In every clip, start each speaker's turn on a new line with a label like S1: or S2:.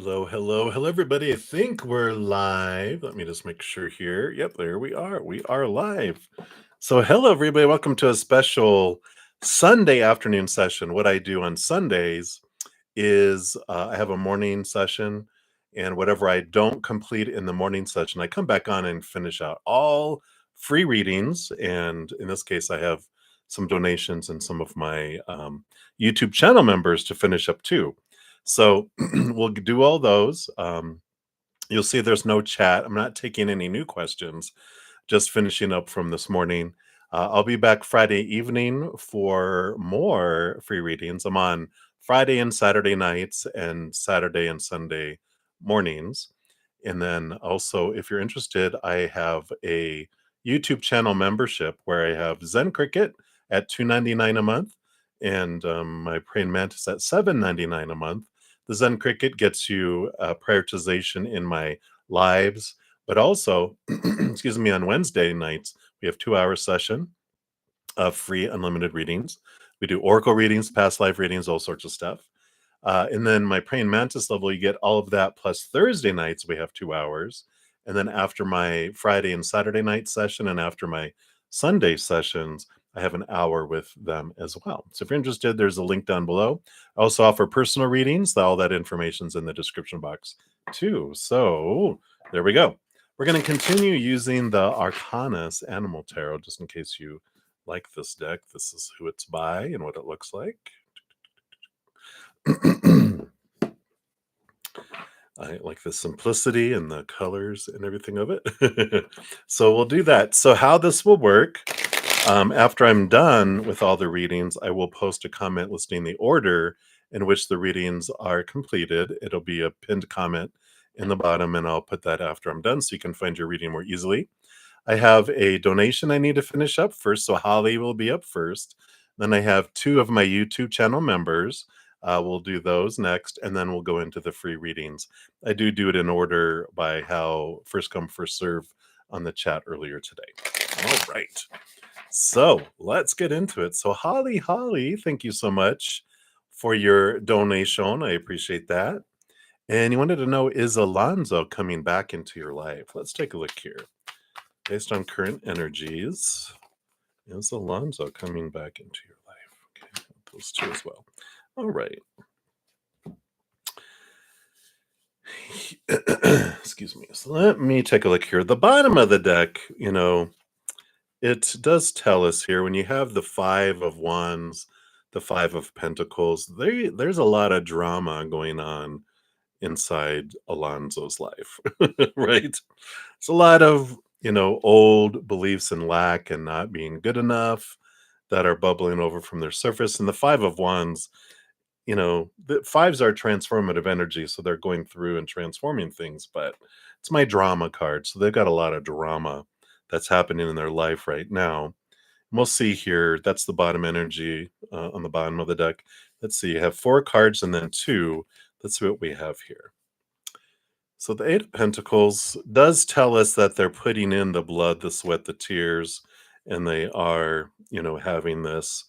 S1: Hello, everybody. I think we're live. Let me just make sure here. Yep, there we are. We are live. So, hello, everybody. Welcome to a special Sunday afternoon session. What I do on Sundays is I have a morning session, and whatever I don't complete in the morning session, I come back on and finish out all free readings. And in this case, I have some donations and some of my YouTube channel members to finish up too. So we'll do all those. You'll see there's no chat. I'm not taking any new questions, just finishing up from this morning. I'll be back Friday evening for more free readings. I'm on Friday and Saturday nights and Saturday and Sunday mornings. And then also, if you're interested, I have a YouTube channel membership where I have Zen Cricket at $2.99 a month and my praying mantis at $7.99 a month. The Zen Cricket gets you prioritization in my lives, but also, excuse me, on Wednesday nights, we have 2 hour session of free unlimited readings. We do oracle readings, past life readings, all sorts of stuff. And then my praying mantis level, you get all of that plus Thursday nights, we have 2 hours. And then after my Friday and Saturday night session and after my Sunday sessions, I have an hour with them as well. So if you're interested, there's a link down below. I also offer personal readings. All that information's in the description box too. So there we go. We're going to continue using the Arcanas Animal Tarot, just in case you like this deck. This is who it's by and what it looks like. I like the simplicity and the colors and everything of it. So we'll do that. So how this will work, after I'm done with all the readings, I will post a comment listing the order in which the readings are completed. It'll be a pinned comment in the bottom, and I'll put that after I'm done so you can find your reading more easily. I have a donation I need to finish up first, so Holly will be up first. Then I have two of my YouTube channel members. We'll do those next, and then we'll go into the free readings. I do it in order by how first come, first serve on the chat earlier today. All right. So let's get into it. So Holly, thank you so much for your donation. I appreciate that. And you wanted to know, is Alonzo coming back into your life? Let's take a look here. Based on current energies, is Alonzo coming back into your life? Okay, those two as well. All right. Excuse me. So let me take a look here. The bottom of the deck, it does tell us here when you have the Five of Wands, the Five of Pentacles, there's a lot of drama going on inside Alonzo's life, right? It's a lot of, old beliefs in lack and not being good enough that are bubbling over from their surface. And the Five of Wands, the fives are transformative energy, so they're going through and transforming things, but it's my drama card. So they've got a lot of drama that's happening in their life right now. And we'll see here. That's the bottom energy on the bottom of the deck. Let's see. You have four cards and then two. Let's see what we have here. So the Eight of Pentacles does tell us that they're putting in the blood, the sweat, the tears, and they are, having this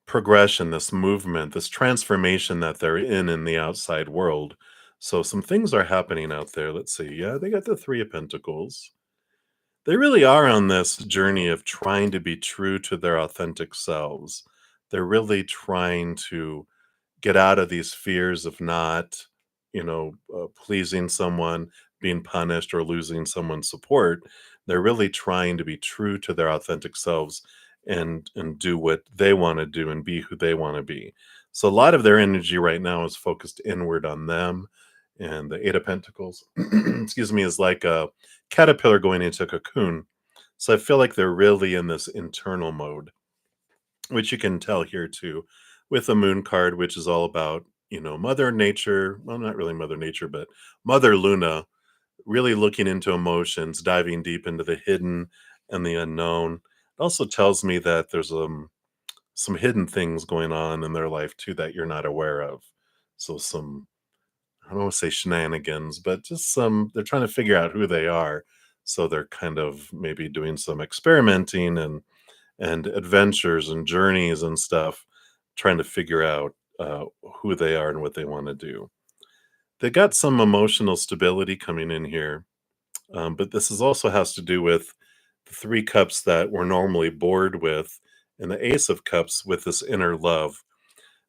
S1: progression, this movement, this transformation that they're in the outside world. So some things are happening out there. Let's see. Yeah, they got the Three of Pentacles. They really are on this journey of trying to be true to their authentic selves. They're really trying to get out of these fears of not, pleasing someone, being punished, or losing someone's support. They're really trying to be true to their authentic selves and do what they want to do and be who they want to be. So a lot of their energy right now is focused inward on them. And the Eight of Pentacles, excuse me, is like a caterpillar going into a cocoon. So I feel like they're really in this internal mode, which you can tell here too, with the Moon card, which is all about, Mother Nature. Well, not really Mother Nature, but Mother Luna, really looking into emotions, diving deep into the hidden and the unknown. It also tells me that there's some hidden things going on in their life too that you're not aware of. So some, I don't want to say shenanigans, but just they're trying to figure out who they are. So they're kind of maybe doing some experimenting and adventures and journeys and stuff, trying to figure out uh, who they are and what they want to do. They got some emotional stability coming in here, but this is also has to do with the three cups that we're normally bored with, and the Ace of Cups with this inner love.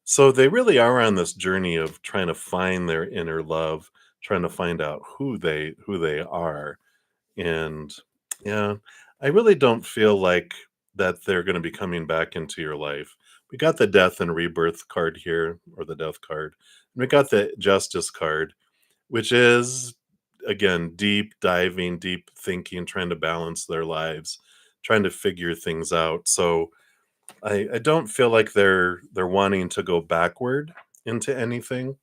S1: So they really are on this journey of trying to find their inner love, trying to find out who they are. And yeah, I really don't feel like that they're going to be coming back into your life. We got the death and rebirth card here, or the death card. And we got the justice card, which is again deep diving, deep thinking, trying to balance their lives, trying to figure things out. So I don't feel like they're wanting to go backward into anything.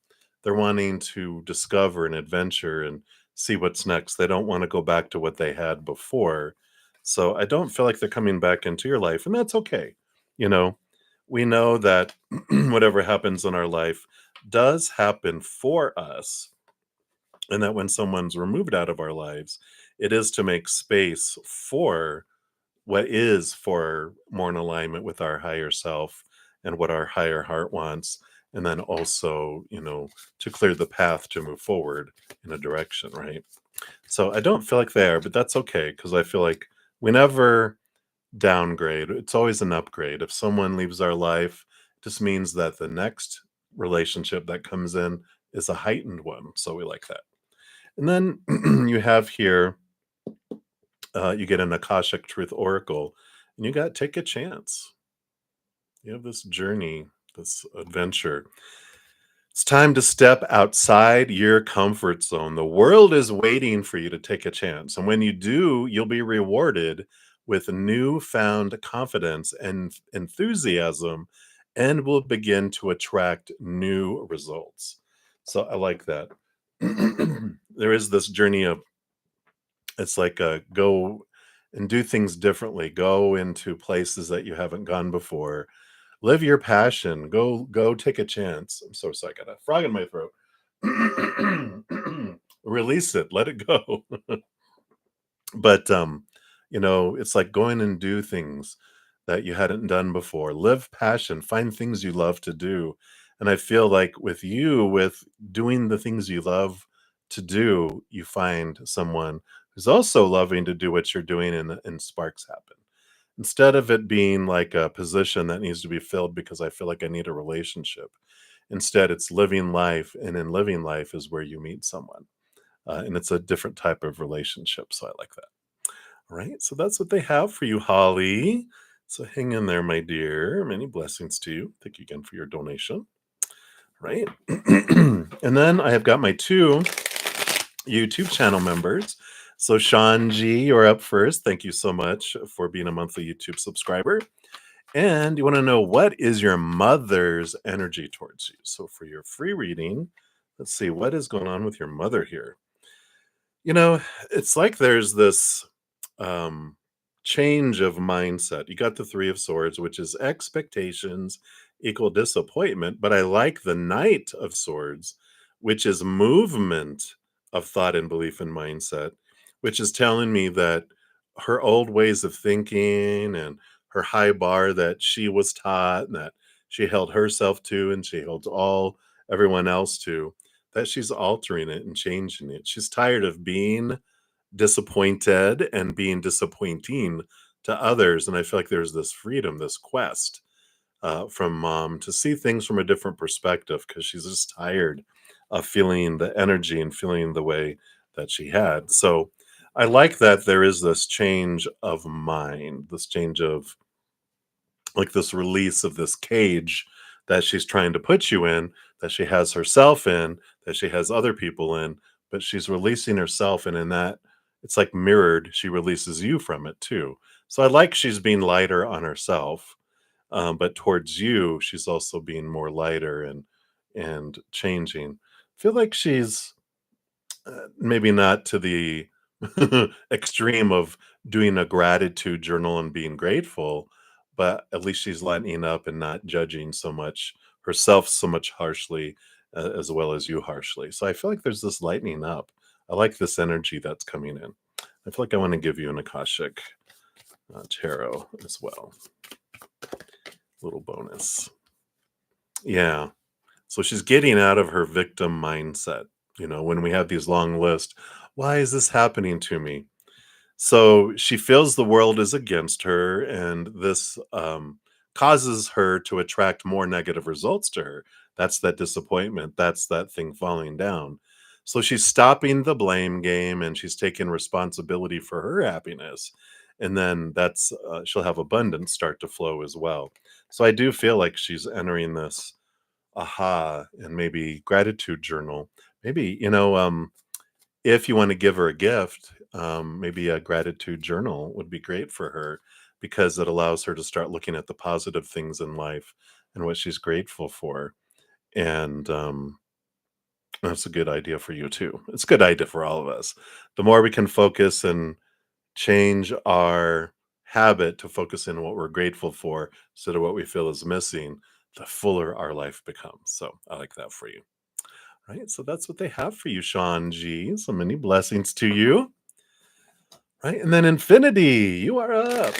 S1: They're wanting to discover an adventure and see what's next. They don't want to go back to what they had before. So I don't feel like they're coming back into your life, and that's okay. You know, we know that whatever happens in our life does happen for us, and that when someone's removed out of our lives, it is to make space for what is for more in alignment with our higher self and what our higher heart wants, and then also, to clear the path to move forward in a direction, right? So I don't feel like they are, but that's okay, because I feel like we never downgrade. It's always an upgrade. If someone leaves our life, it just means that the next relationship that comes in is a heightened one, so we like that. And then you have here, you get an Akashic Truth Oracle, and you got take a chance. You have this journey, this adventure. It's time to step outside your comfort zone. The world is waiting for you to take a chance. And when you do, you'll be rewarded with newfound confidence and enthusiasm, and will begin to attract new results. So I like that. There is this journey of, it's like a go and do things differently. Go into places that you haven't gone before. Live your passion. Go take a chance. I'm so sorry, I got a frog in my throat. Release it. Let it go. But it's like going and do things that you hadn't done before. Live passion. Find things you love to do. And I feel like with you, with doing the things you love to do, you find someone who's also loving to do what you're doing, and sparks happen. Instead of it being like a position that needs to be filled because I feel like I need a relationship. Instead, it's living life, and in living life is where you meet someone. And it's a different type of relationship. So I like that. All right. So that's what they have for you, Holly. So hang in there, my dear. Many blessings to you. Thank you again for your donation. Right. And then I have got my two YouTube channel members. So Sean G, you're up first. Thank you so much for being a monthly YouTube subscriber. And you want to know, what is your mother's energy towards you? So for your free reading, let's see what is going on with your mother here. It's like there's this um, change of mindset. You got the Three of Swords, which is expectations equal disappointment, but I like the Knight of Swords, which is movement of thought and belief and mindset, which is telling me that her old ways of thinking and her high bar that she was taught and that she held herself to and she holds everyone else to, that she's altering it and changing it. She's tired of being disappointed and being disappointing to others. And I feel like there's this freedom, this quest from mom to see things from a different perspective, because she's just tired of feeling the energy and feeling the way that she had. So I like that there is this change of mind, this change of, like, this release of this cage that she's trying to put you in, that she has herself in, that she has other people in, but she's releasing herself, and in that, it's like mirrored, she releases you from it too. So I like she's being lighter on herself, but towards you, she's also being more lighter and changing. Feel like she's maybe not to the extreme of doing a gratitude journal and being grateful, but at least she's lightening up and not judging so much herself so much harshly, as well as you harshly. So I feel like there's this lightening up. I like this energy that's coming in. I feel like I want to give you an Akashic tarot as well. Little bonus. Yeah. So she's getting out of her victim mindset. When we have these long lists, why is this happening to me? So she feels the world is against her, and this causes her to attract more negative results to her. That's that disappointment. That's that thing falling down. So she's stopping the blame game and she's taking responsibility for her happiness. And then she'll have abundance start to flow as well. So I do feel like she's entering this aha and maybe gratitude journal. Maybe, if you want to give her a gift, maybe a gratitude journal would be great for her because it allows her to start looking at the positive things in life and what she's grateful for. And that's a good idea for you too. It's a good idea for all of us. The more we can focus and change our habit to focus in what we're grateful for instead of what we feel is missing, the fuller our life becomes. So I like that for you. Right. So that's what they have for you, Sean G. So many blessings to you. Right, and then Infinity, you are up.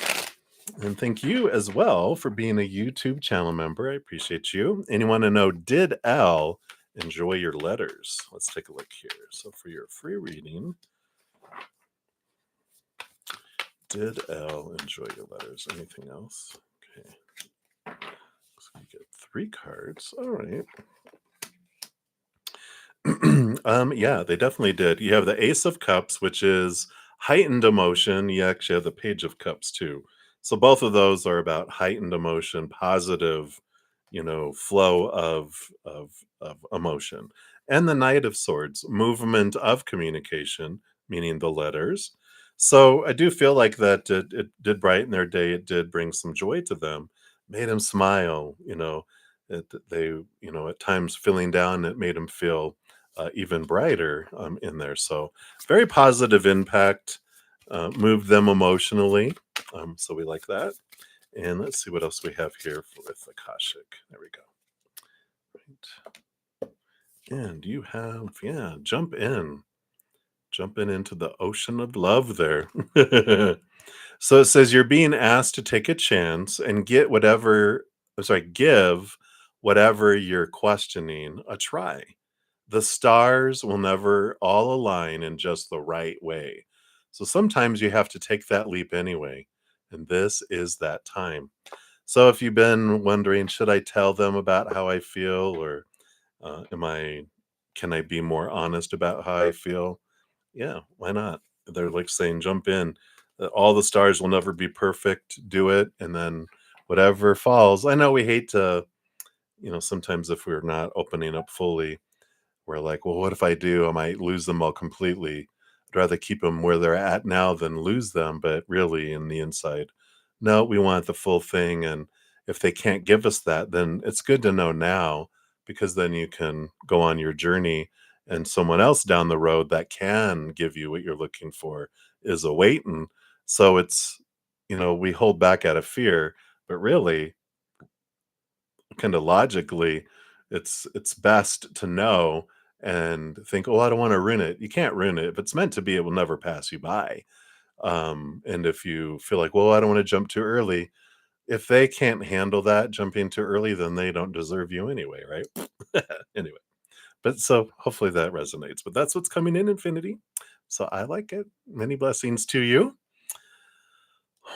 S1: And thank you as well for being a YouTube channel member. I appreciate you. And you want to know, did Al enjoy your letters? Let's take a look here. So for your free reading, did Al enjoy your letters? Anything else? Okay. So you get 3 cards. All right. Yeah, they definitely did. You have the Ace of Cups, which is heightened emotion. You actually have the Page of Cups too. So both of those are about heightened emotion, positive, flow of emotion. And the Knight of Swords, movement of communication, meaning the letters. So I do feel like that it did brighten their day. It did bring some joy to them, made them smile. They, at times feeling down, it made them feel even brighter in there. So very positive impact, moved them emotionally. So we like that. And let's see what else we have here with Akashic. There we go. Right. And you have, yeah, jumping into the ocean of love there. So it says you're being asked to take a chance and give whatever you're questioning a try. The stars will never all align in just the right way. So sometimes you have to take that leap anyway. And this is that time. So if you've been wondering, should I tell them about how I feel, or can I be more honest about how I feel? Yeah, why not? They're like saying, jump in. All the stars will never be perfect. Do it. And then whatever falls. I know we hate to, sometimes if we're not opening up fully, we're like, well, what if I do? I might lose them all completely. I'd rather keep them where they're at now than lose them. But really, in the inside, no, we want the full thing. And if they can't give us that, then it's good to know now, because then you can go on your journey, and someone else down the road that can give you what you're looking for is awaiting. So we hold back out of fear, but really, kind of logically, it's best to know and think, oh, I don't want to ruin it. You can't ruin it. If it's meant to be, it will never pass you by. And if you feel like, well, I don't want to jump too early, if they can't handle that jumping too early, then they don't deserve you anyway, right? Anyway, but so hopefully that resonates. But that's what's coming in Infinity. So I like it. Many blessings to you.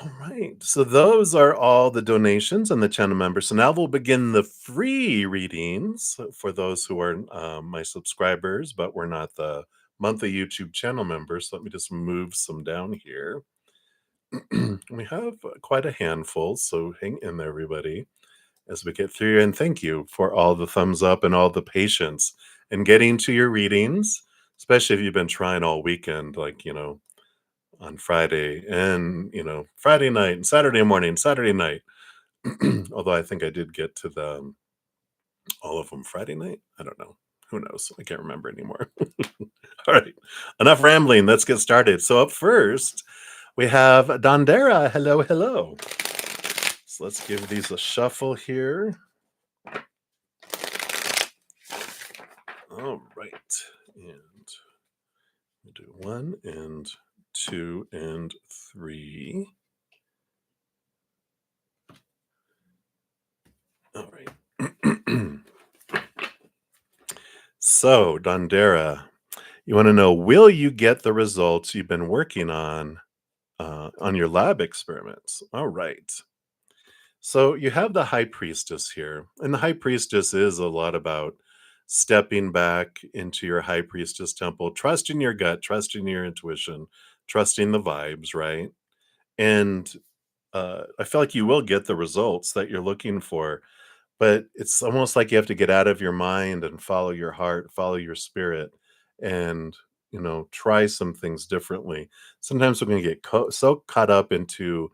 S1: All right. So those are all the donations and the channel members. So now we'll begin the free readings for those who are my subscribers, but we're not the monthly YouTube channel members. So let me just move some down here. We have quite a handful, so hang in there, everybody, as we get through. And thank you for all the thumbs up and all the patience in getting to your readings, especially if you've been trying all weekend, like, on Friday and, Friday night and Saturday morning, Saturday night. Although I think I did get to all of them Friday night. I don't know. Who knows? I can't remember anymore. All right. Enough rambling. Let's get started. So up first, we have Dondera. Hello, hello. So let's give these a shuffle here. All right. And we do 1 and 2 and 3. All right. So, Dondera, you want to know, will you get the results you've been working on your lab experiments? All right. So you have the high priestess here, and the high priestess is a lot about stepping back into your high priestess temple, trusting your gut, trusting your intuition, trusting the vibes, right? And I feel like you will get the results that you're looking for, but it's almost like you have to get out of your mind and follow your heart, follow your spirit, and try some things differently. Sometimes we're going to get so caught up into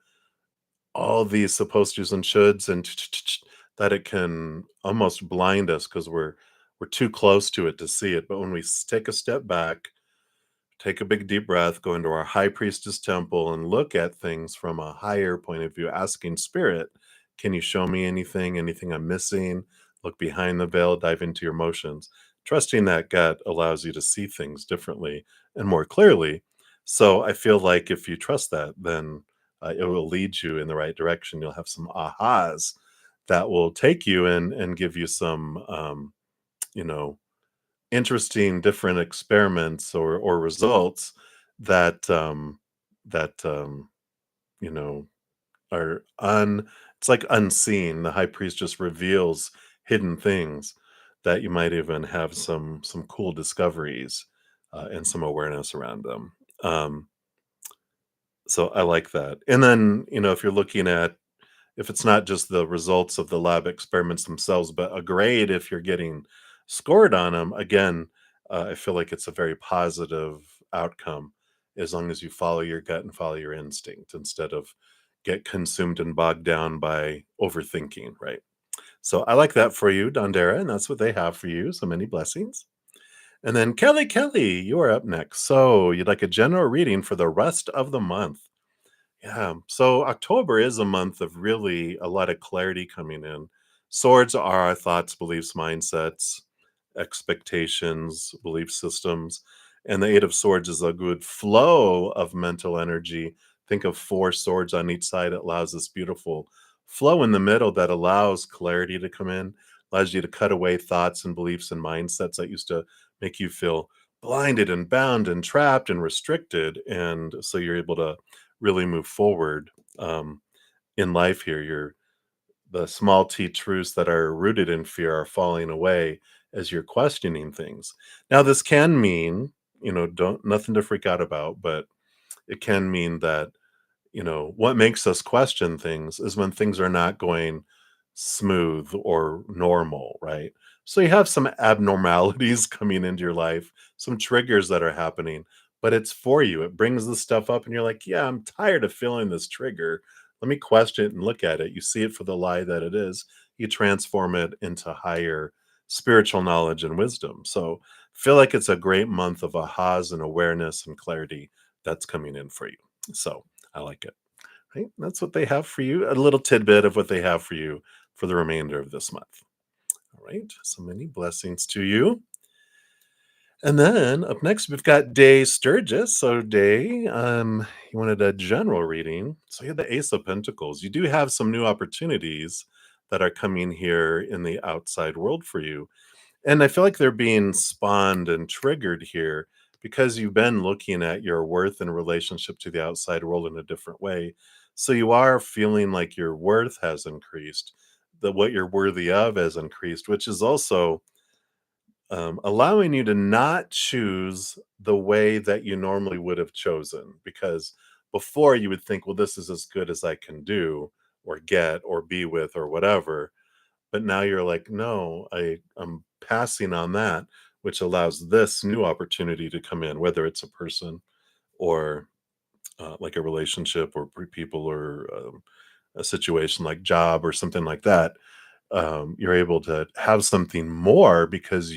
S1: all these supposed tos and shoulds and that it can almost blind us because we're too close to it to see it. But when we take a step back, take a big deep breath, go into our high priestess temple and look at things from a higher point of view, asking spirit, can you show me anything I'm missing? Look behind the veil, dive into your emotions. Trusting that gut allows you to see things differently and more clearly. So I feel like if you trust that, then it will lead you in the right direction. You'll have some ahas that will take you and give you some, you know, interesting different experiments or results that that you know are un it's like unseen. The high priest just reveals hidden things that you might even have some cool discoveries and some awareness around them. So I like that. And then if you're looking at, if it's not just the results of the lab experiments themselves, but a grade, if you're getting scored on them, again, I feel like it's a very positive outcome as long as you follow your gut and follow your instinct instead of get consumed and bogged down by overthinking, right? So I like that for you, Dondera, and that's what they have for you. So many blessings. And then Kelly, you are up next. So you'd like a general reading for the rest of the month. Yeah. So October is a month of really a lot of clarity coming in. Swords are our thoughts, beliefs, mindsets, expectations, belief systems. And the Eight of Swords is a good flow of mental energy. Think of four swords on each side. It allows this beautiful flow in the middle that allows clarity to come in, allows you to cut away thoughts and beliefs and mindsets that used to make you feel blinded and bound and trapped and restricted. And so you're able to really move forward in life here. The small t truths that are rooted in fear are falling away as you're questioning things. Now, this can mean, don't nothing to freak out about, but it can mean that what makes us question things is when things are not going smooth or normal, right? So you have some abnormalities coming into your life, some triggers that are happening, but it's for you. It brings the stuff up and you're like, yeah, I'm tired of feeling this trigger. Let me question it and look at it. You see it for the lie that it is. You transform it into higher spiritual knowledge and wisdom. So feel like it's a great month of ahas and awareness and clarity that's coming in for you. So I like it. Right? That's what they have for you. A little tidbit of what they have for you for the remainder of this month. All right. So many blessings to you. And then up next, we've got Day Sturgis. So, Day, you wanted a general reading. So, you have the Ace of Pentacles. You do have some new opportunities that are coming here in the outside world for you. And I feel like they're being spawned and triggered here because you've been looking at your worth in relationship to the outside world in a different way. So you are feeling like your worth has increased, that what you're worthy of has increased, which is also allowing you to not choose the way that you normally would have chosen. Because before you would think, well, this is as good as I can do or get or be with or whatever, but now you're like, "No, I'm passing on that," which allows this new opportunity to come in, whether it's a person or, like a relationship or people or, a situation like job or something like that. You're able to have something more because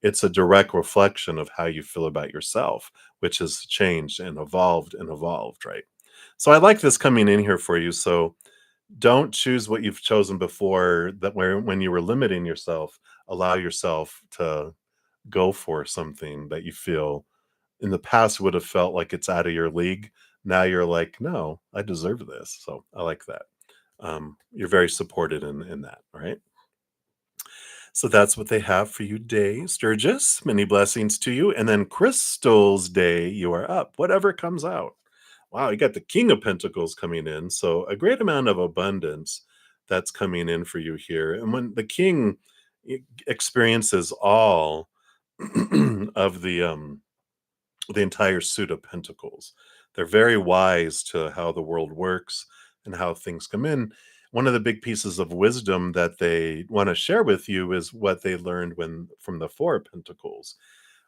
S1: it's a direct reflection of how you feel about yourself, which has changed and evolved, right? So I like this coming in here for you. So don't choose what you've chosen before, that where when you were limiting yourself, allow yourself to go for something that you feel in the past would have felt like it's out of your league. Now you're like, no, I deserve this. So I like that. You're very supported in that, right? So that's what they have for you today, Sturgis. Many blessings to you. And then Crystal's day, you are up. Whatever comes out. Wow, you got the King of Pentacles coming in. So a great amount of abundance that's coming in for you here. And when the King experiences all of the entire suit of pentacles. They're very wise to how the world works and how things come in. One of the big pieces of wisdom that they want to share with you is what they learned when from the four of pentacles,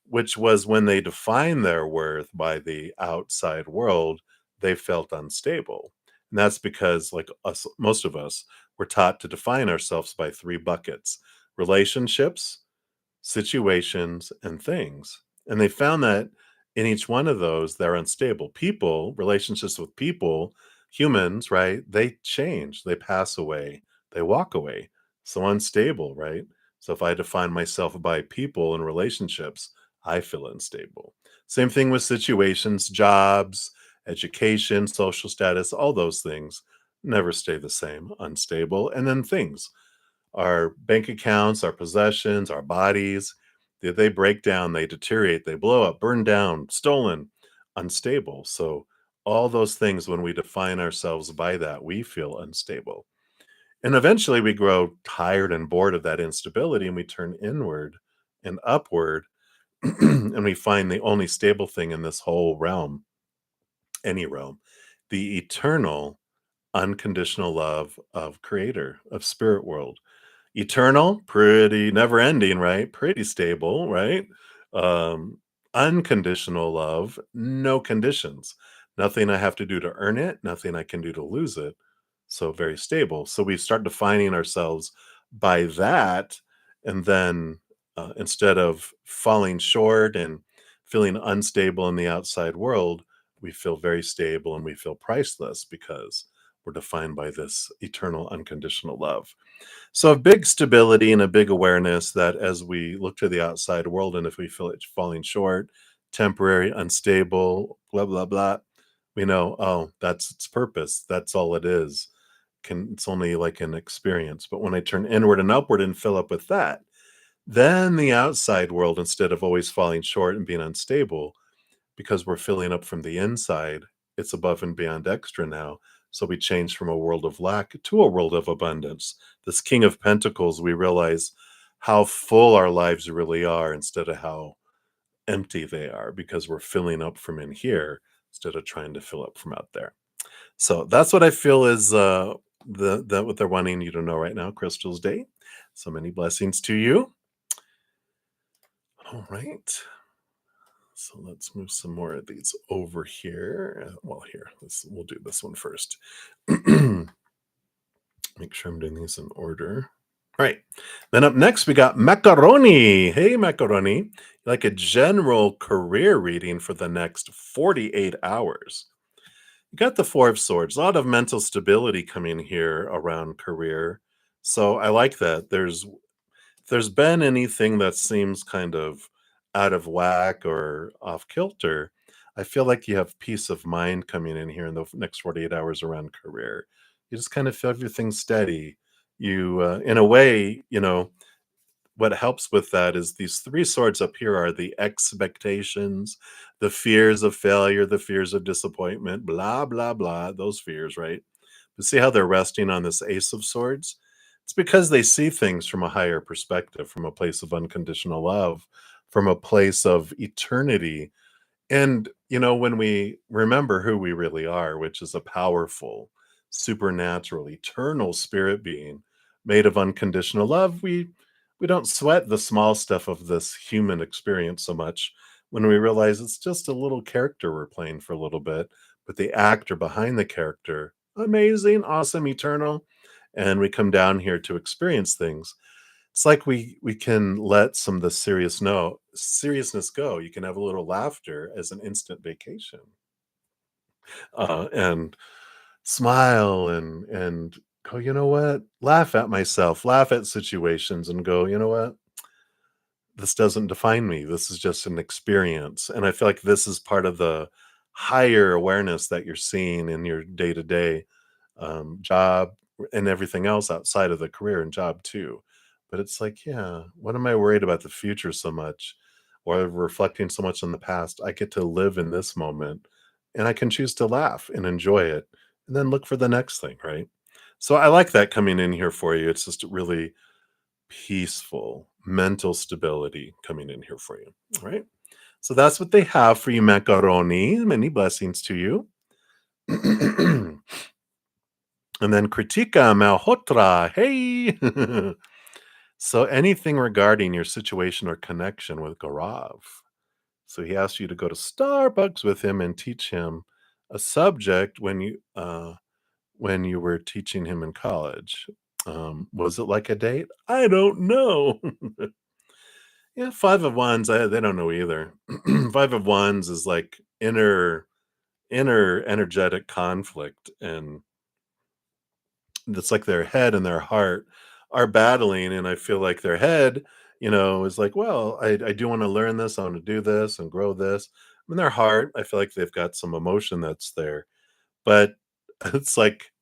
S1: which was when they defined their worth by the outside world, they felt unstable. And that's because, like us, most of us, we're taught to define ourselves by three buckets: relationships, situations, and things. And they found that in each one of those, they're unstable. People, relationships with people, humans, right? They change, they pass away, they walk away. So unstable, right? So if I define myself by people and relationships, I feel unstable. Same thing with situations, jobs, education, social status, all those things never stay the same, unstable. And then things, our bank accounts, our possessions, our bodies, they break down, they deteriorate, they blow up, burn down, stolen, unstable. So all those things, when we define ourselves by that, we feel unstable. And eventually we grow tired and bored of that instability and we turn inward and upward and we find the only stable thing in this whole realm, any realm, the eternal unconditional love of creator, of spirit world. Eternal, pretty never ending, right? Pretty stable, right? Um, Unconditional love, no conditions. Nothing I have to do to earn it, nothing I can do to lose it. So very stable. So we start defining ourselves by that. And then instead of falling short and feeling unstable in the outside world, we feel very stable and we feel priceless because we're defined by this eternal unconditional love. So a big stability and a big awareness that as we look to the outside world and if we feel it's falling short, temporary, unstable, blah, blah, blah, we know, oh, that's its purpose. That's all it is. It's only like an experience. But when I turn inward and upward and fill up with that, then the outside world, instead of always falling short and being unstable, because we're filling up from the inside, it's above and beyond extra now. So we change from a world of lack to a world of abundance. This King of Pentacles, we realize how full our lives really are instead of how empty they are because we're filling up from in here instead of trying to fill up from out there. So that's what I feel is the what they're wanting you to know right now, Crystal's Day. So many blessings to you. All right. So let's move some more of these over here. Well, here, we'll do this one first. Make sure I'm doing these in order. All right. Then up next, we got Macaroni. Hey, Macaroni. Like a general career reading for the next 48 hours. You got the Four of Swords. A lot of mental stability coming here around career. So I like that. If there's been anything that seems kind of out of whack or off kilter, I feel like you have peace of mind coming in here in the next 48 hours around career. You just kind of feel everything steady. You, in a way, what helps with that is these three swords up here are the expectations, the fears of failure, the fears of disappointment, blah, blah, blah, those fears, right? But see how they're resting on this Ace of Swords? It's because they see things from a higher perspective, from a place of unconditional love, from a place of eternity. And, when we remember who we really are, which is a powerful, supernatural, eternal spirit being made of unconditional love, we don't sweat the small stuff of this human experience so much when we realize it's just a little character we're playing for a little bit, but the actor behind the character, amazing, awesome, eternal, and we come down here to experience things. It's like we can let some of the seriousness go. You can have a little laughter as an instant vacation, and smile and go, you know what? Laugh at myself, laugh at situations, and go, you know what? This doesn't define me. This is just an experience. And I feel like this is part of the higher awareness that you're seeing in your day to day job and everything else outside of the career and job too. But it's like, yeah, what am I worried about the future so much or reflecting so much on the past? I get to live in this moment and I can choose to laugh and enjoy it and then look for the next thing, right? So I like that coming in here for you. It's just really peaceful mental stability coming in here for you. All right. So that's what they have for you, macaroni. Many blessings to you. And then Kritika Malhotra. Hey. So anything regarding your situation or connection with Gaurav. So he asked you to go to Starbucks with him and teach him a subject when you were teaching him in college. Was it like a date? I don't know. Yeah, five of wands. They don't know either. Five of wands is like inner energetic conflict, and it's like their head and their heart are battling, and I feel like their head, is like, well, I do want to learn this, I want to do this and grow this. And their heart, I feel like they've got some emotion that's there, but it's like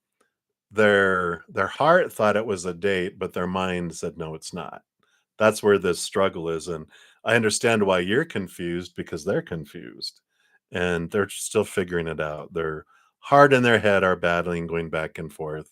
S1: their heart thought it was a date, but their mind said no, it's not. That's where this struggle is, and I understand why you're confused because they're confused, and they're still figuring it out. Their heart and their head are battling, going back and forth,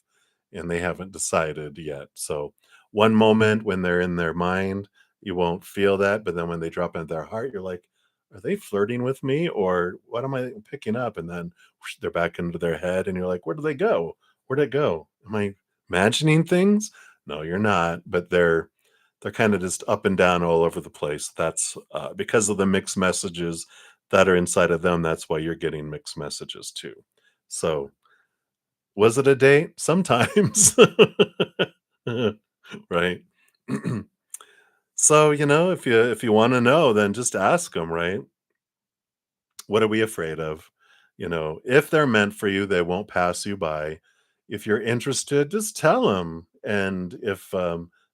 S1: and they haven't decided yet. So, one moment when they're in their mind, you won't feel that, but then when they drop into their heart, you're like, "Are they flirting with me, or what am I picking up?" And then whoosh, they're back into their head, and you're like, "Where did they go? Where'd it go? Am I imagining things?" No, you're not, but they're kind of just up and down all over the place. That's because of the mixed messages that are inside of them. That's why you're getting mixed messages too. So, was it a date? Sometimes, right? So, if you want to know, then just ask them, right? What are we afraid of? If they're meant for you, they won't pass you by. If you're interested, just tell them. And if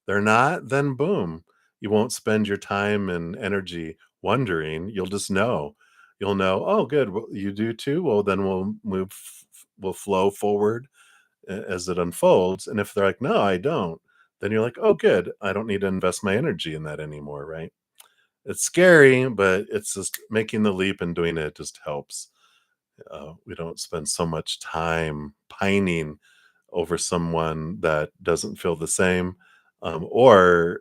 S1: they're not, then boom, you won't spend your time and energy wondering. You'll just know. You'll know, oh, good. Well, you do too. Well, then we'll flow forward as it unfolds. And if they're like, no, I don't, then you're like, oh, good. I don't need to invest my energy in that anymore. Right. It's scary, but it's just making the leap and doing it just helps. We don't spend so much time pining over someone that doesn't feel the same, or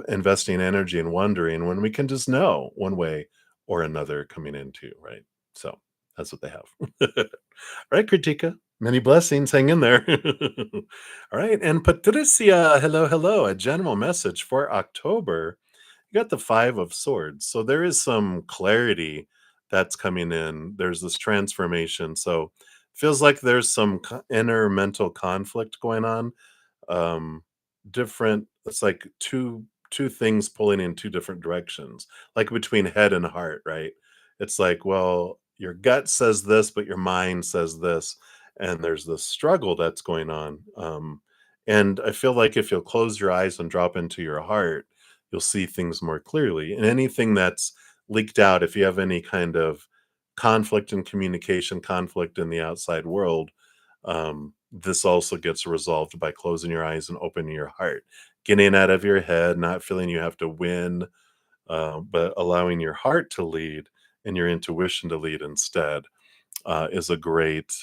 S1: investing energy and wondering when we can just know one way or another coming into, right? So that's what they have. All right, Kritika. Many blessings. Hang in there. All right. And Patricia, hello, hello. A general message for October. You got the Five of Swords. So there is some clarity that's coming in. There's this transformation. So feels like there's some inner mental conflict going on. um Different, it's like two things pulling in two different directions, like between head and heart, right? It's like, well, your gut says this but your mind says this, and there's this struggle that's going on. And I feel like if you'll close your eyes and drop into your heart, you'll see things more clearly, and anything that's leaked out, if you have any kind of conflict in communication, conflict in the outside world, this also gets resolved by closing your eyes and opening your heart, getting out of your head, not feeling you have to win, but allowing your heart to lead and your intuition to lead instead, is a great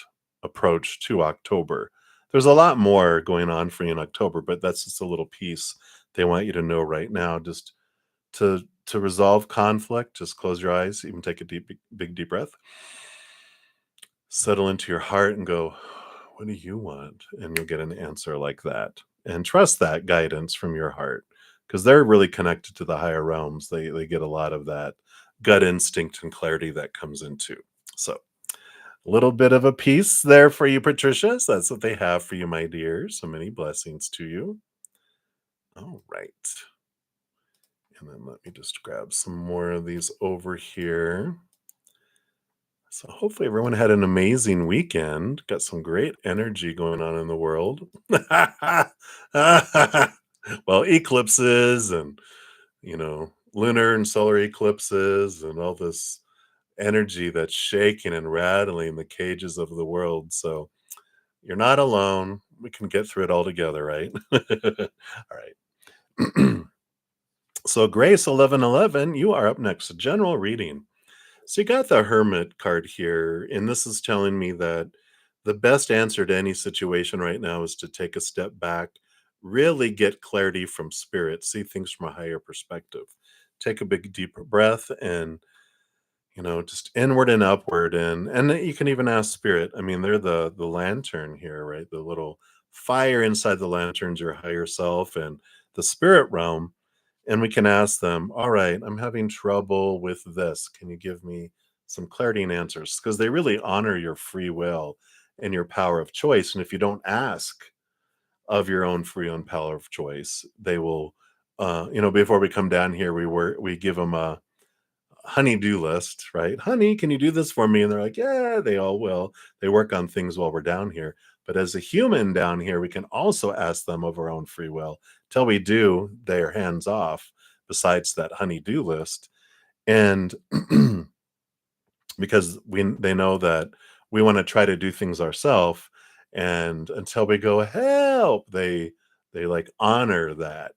S1: approach to October. There's a lot more going on for you in October, but that's just a little piece they want you to know right now. Just to resolve conflict, just close your eyes, even take a big deep breath, settle into your heart and go, what do you want? And you'll get an answer like that. And trust that guidance from your heart, because they're really connected to the higher realms. They get a lot of that gut instinct and clarity that comes into. So a little bit of a piece there for you, Patricia. So that's what they have for you, my dear. So many blessings to you. All right. And then let me just grab some more of these over here. So hopefully everyone had an amazing weekend. Got some great energy going on in the world. Well, eclipses and, lunar and solar eclipses and all this energy that's shaking and rattling the cages of the world. So you're not alone. We can get through it all together, right? All right. So, Grace 1111, you are up next. General reading. So, you got the Hermit card here, and this is telling me that the best answer to any situation right now is to take a step back, really get clarity from spirit, see things from a higher perspective. Take a big, deeper breath and just inward and upward, and then you can even ask spirit. I mean, they're the lantern here, right? The little fire inside the lantern's your higher self and the spirit realm. And we can ask them, all right, I'm having trouble with this. Can you give me some clarity and answers? Because they really honor your free will and your power of choice. And if you don't ask of your own free own power of choice, they will before we come down here, we give them a honey-do list, right? "Honey, can you do this for me?" And they're like, "Yeah," they all will. They work on things while we're down here. But as a human down here, we can also ask them of our own free will. Till we do, they're hands off, besides that honey-do list. And because they know that we wanna try to do things ourselves, and until we go, "Help!" they, like, honor that.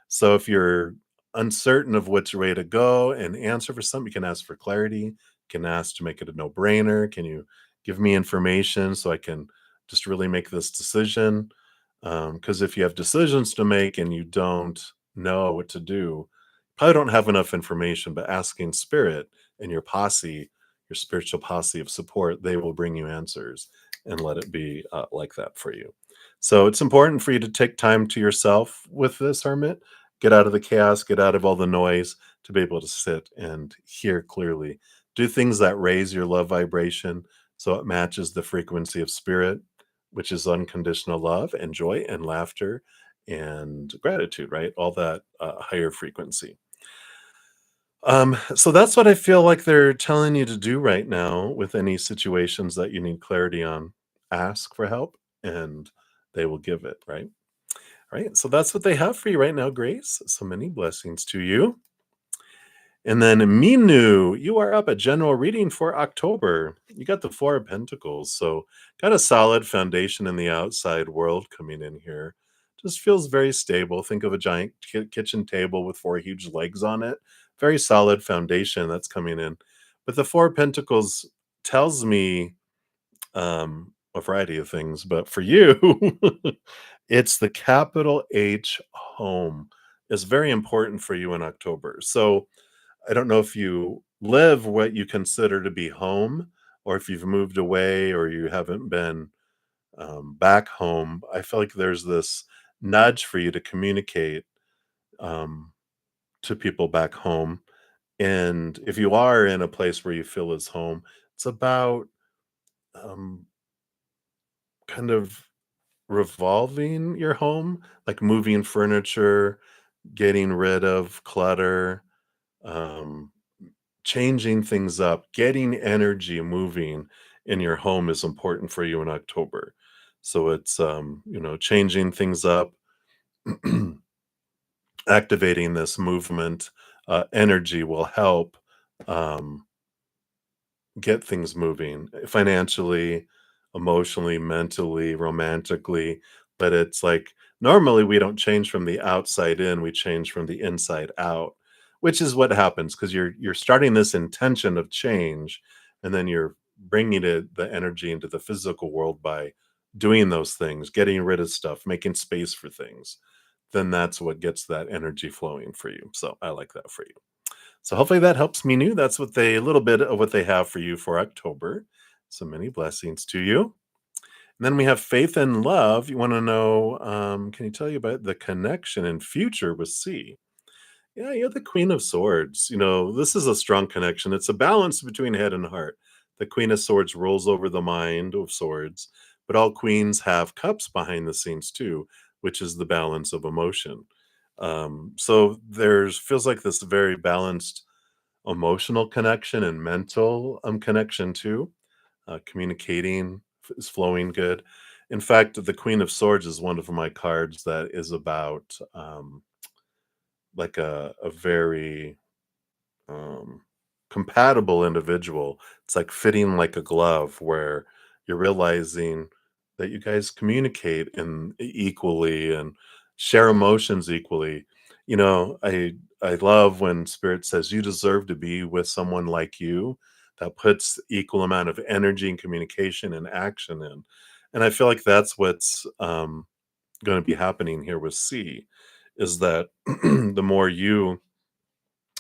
S1: So if you're uncertain of which way to go and answer for something, you can ask for clarity, you can ask to make it a no-brainer, "Can you give me information so I can just really make this decision?" Because if you have decisions to make and you don't know what to do, probably don't have enough information, but asking spirit and your spiritual posse of support, they will bring you answers and let it be like that for you. So it's important for you to take time to yourself with this, hermit. Get out of the chaos, get out of all the noise to be able to sit and hear clearly. Do things that raise your love vibration so it matches the frequency of spirit, which is unconditional love and joy and laughter and gratitude, right? All that higher frequency. So that's what I feel like they're telling you to do right now with any situations that you need clarity on. Ask for help and they will give it, right? Right. So that's what they have for you right now, Grace. So many blessings to you. And then Minu, you are up at general reading for October. You got the Four of Pentacles. So got a solid foundation in the outside world coming in here. Just feels very stable. Think of a giant kitchen table with four huge legs on it. Very solid foundation that's coming in. But the Four of Pentacles tells me a variety of things. But for you, it's the capital H home is very important for you in October. So I don't know if you live what you consider to be home, or if you've moved away, or you haven't been back home. I feel like there's this nudge for you to communicate um, to people back home. And if you are in a place where you feel is home, it's about um, kind of revolving your home, like moving furniture, getting rid of clutter, um, changing things up, getting energy moving in your home is important for you in October. So it's changing things up, activating this movement energy will help um, get things moving financially, emotionally, mentally, romantically. But it's like normally we don't change from the outside in, we change from the inside out, which is what happens because you're starting this intention of change, and then you're bringing the energy into the physical world by doing those things, getting rid of stuff, making space for things. Then that's what gets that energy flowing for you. So I like that for you. So hopefully that helps me new. That's what they a little bit of what they have for you for October. So many blessings to you. And then we have faith and love. You want to know, can you tell you about the connection and future with C? Yeah, you're the Queen of Swords. This is a strong connection. It's a balance between head and heart. The Queen of Swords rolls over the mind of swords, but all queens have cups behind the scenes too, which is the balance of emotion. So there's feels like this very balanced emotional connection and mental connection too. Communicating is flowing good. In fact, the Queen of Swords is one of my cards that is about like a very um, compatible individual. It's like fitting like a glove, where you're realizing that you guys communicate in equally and share emotions equally. I love when spirit says you deserve to be with someone like you that puts equal amount of energy and communication and action in. And I feel like that's what's going to be happening here with C is that the more you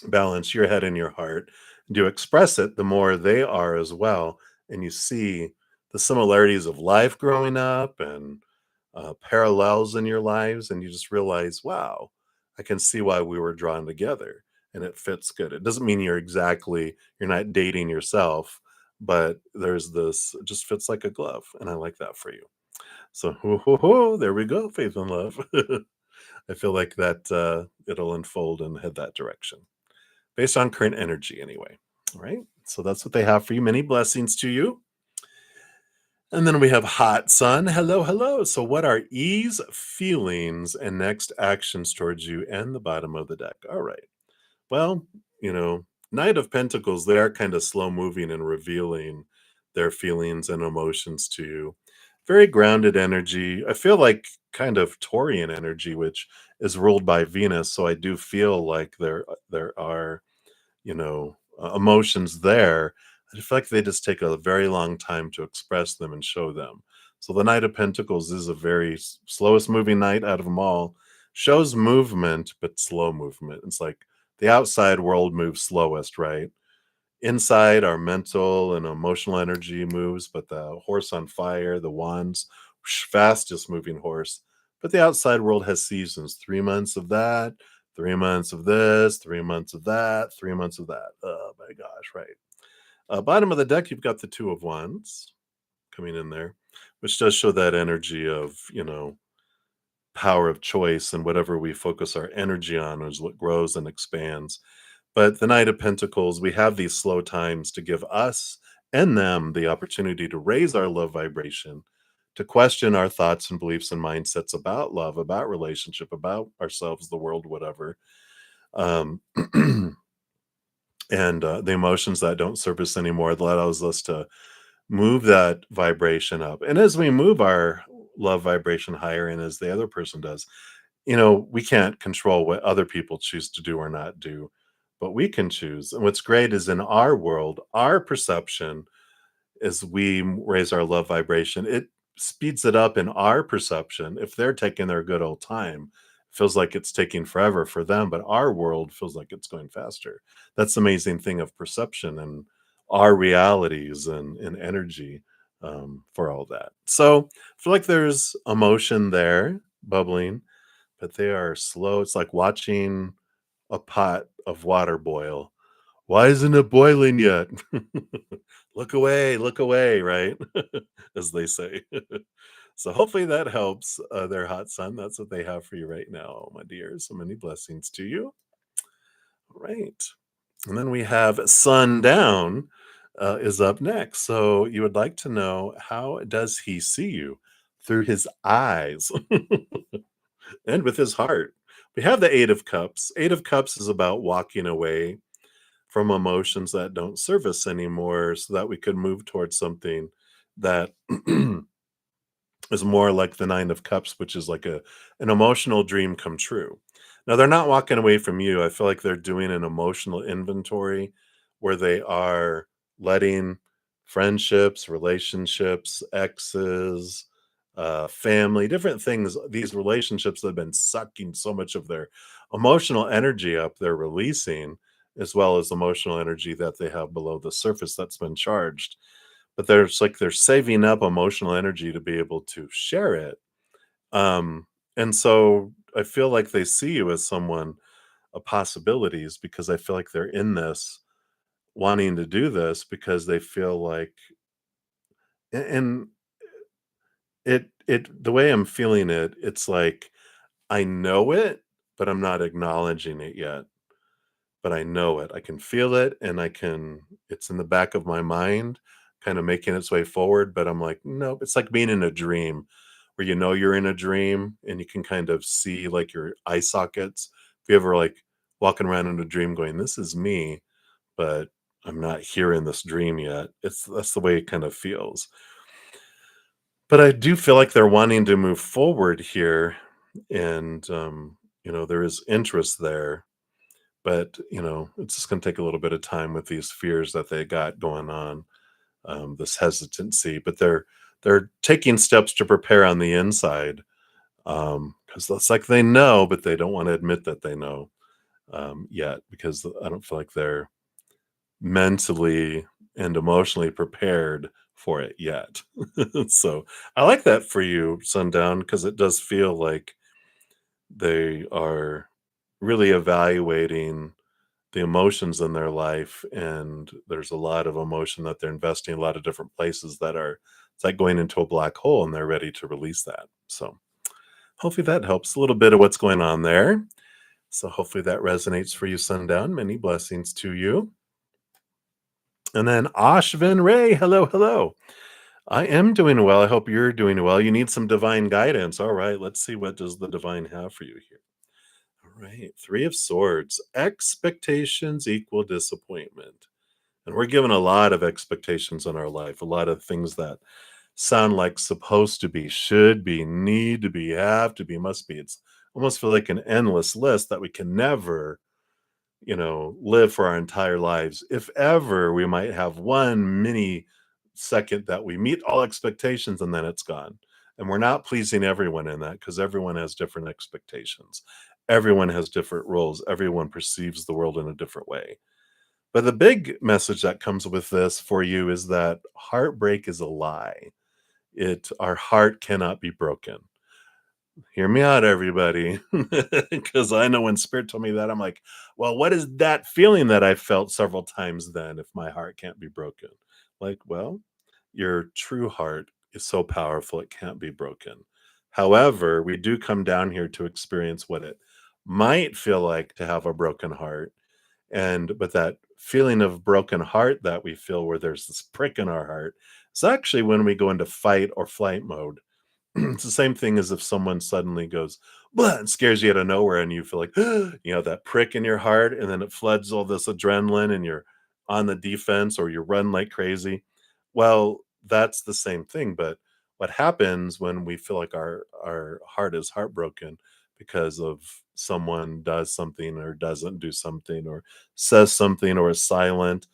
S1: balance your head and your heart, and you express it, the more they are as well. And you see the similarities of life growing up and parallels in your lives. And you just realize, wow, I can see why we were drawn together and it fits good. It doesn't mean you're not dating yourself, but there's this, it just fits like a glove. And I like that for you. So, there we go, faith and love. I feel like that it'll unfold and head that direction based on current energy anyway. All right. So that's what they have for you. Many blessings to you. And then we have hot sun. Hello, hello. So what are ease, feelings, and next actions towards you and the bottom of the deck? All right. Well, you know, Knight of Pentacles, they are kind of slow moving and revealing their feelings and emotions to you. Very grounded energy. I feel like kind of Taurian energy, which is ruled by Venus. So I do feel like there are emotions there. I feel like they just take a very long time to express them and show them. So the Knight of Pentacles is a very slowest moving knight out of them all. Shows movement, but slow movement. It's like the outside world moves slowest, right? Inside, our mental and emotional energy moves, but the horse on fire, the wands, fastest moving horse. But the outside world has seasons 3 months of that, 3 months of this, 3 months of that, 3 months of that. Oh my gosh, right. Bottom of the deck, you've got the Two of Wands coming in there, which does show that energy of, power of choice and whatever we focus our energy on is what grows and expands. But the Knight of Pentacles, we have these slow times to give us and them the opportunity to raise our love vibration, to question our thoughts and beliefs and mindsets about love, about relationship, about ourselves, the world, whatever. Um, and the emotions that don't serve us anymore that allows us to move that vibration up. And as we move our love vibration higher, and as the other person does, we can't control what other people choose to do or not do, but we can choose. And what's great is in our world, our perception, as we raise our love vibration, it speeds it up in our perception. If they're taking their good old time, feels like it's taking forever for them, but our world feels like it's going faster. That's the amazing thing of perception and our realities and energy for all that. So I feel like there's emotion there bubbling, but they are slow. It's like watching a pot of water boil. Why isn't it boiling yet? Look away, right? As they say. So hopefully that helps their hot sun. That's what they have for you right now, my dears. So many blessings to you. All right. And then we have sundown is up next. So you would like to know, how does he see you? Through his eyes and with his heart. We have the Eight of Cups. Eight of Cups is about walking away from emotions that don't serve us anymore so that we could move towards something that is more like the Nine of Cups, which is like an emotional dream come true. Now they're not walking away from you. I feel like they're doing an emotional inventory where they are letting friendships, relationships, exes, family, different things, these relationships that have been sucking so much of their emotional energy up, they're releasing, as well as emotional energy that they have below the surface that's been charged. But there's like they're saving up emotional energy to be able to share it. And so I feel like they see you as someone of possibilities because I feel like they're in this wanting to do this because they feel like and it the way I'm feeling it, it's like I know it, but I'm not acknowledging it yet. But I know it. I can feel it and it's in the back of my mind, kind of making its way forward. But I'm like, nope. It's like being in a dream where you're in a dream and you can kind of see like your eye sockets. If you ever like walking around in a dream going, this is me, but I'm not here in this dream yet. That's the way it kind of feels. But I do feel like they're wanting to move forward here and there is interest there, but it's just going to take a little bit of time with these fears that they got going on, this hesitancy, but they're taking steps to prepare on the inside, because it's like they know, but they don't want to admit that they know, yet, because I don't feel like they're mentally and emotionally prepared for it yet. So I like that for you, Sundown, because it does feel like they are really evaluating the emotions in their life, and there's a lot of emotion that they're investing in a lot of different places that are, it's like going into a black hole and they're ready to release that. So hopefully that helps a little bit of what's going on there. So hopefully that resonates for you, Sundown. Many blessings to you. And then Ashvin Ray, hello, hello. I am doing well. I hope you're doing well. You need some divine guidance. All right, let's see, what does the divine have for you here. All right, Three of Swords. Expectations equal disappointment. And we're given a lot of expectations in our life, a lot of things that sound like supposed to be, should be, need to be, have to be, must be. It's almost feel like an endless list that we can never, live for our entire lives. If ever, we might have one mini second that we meet all expectations and then it's gone. And we're not pleasing everyone in that, because everyone has different expectations. Everyone has different roles. Everyone perceives the world in a different way. But the big message that comes with this for you is that heartbreak is a lie. Our heart cannot be broken. Hear me out, everybody. Because I know when Spirit told me that, I'm like, well, what is that feeling that I felt several times then if my heart can't be broken? Like, well, your true heart is so powerful, it can't be broken. However, we do come down here to experience what it might feel like to have a broken heart. But that feeling of broken heart that we feel, where there's this prick in our heart, it's actually when we go into fight or flight mode. It's the same thing as if someone suddenly goes, "Blah," and scares you out of nowhere, and you feel like, that prick in your heart, and then it floods all this adrenaline, and you're on the defense or you run like crazy. Well, that's the same thing. But what happens when we feel like our heart is heartbroken because of someone does something or doesn't do something or says something or is silent?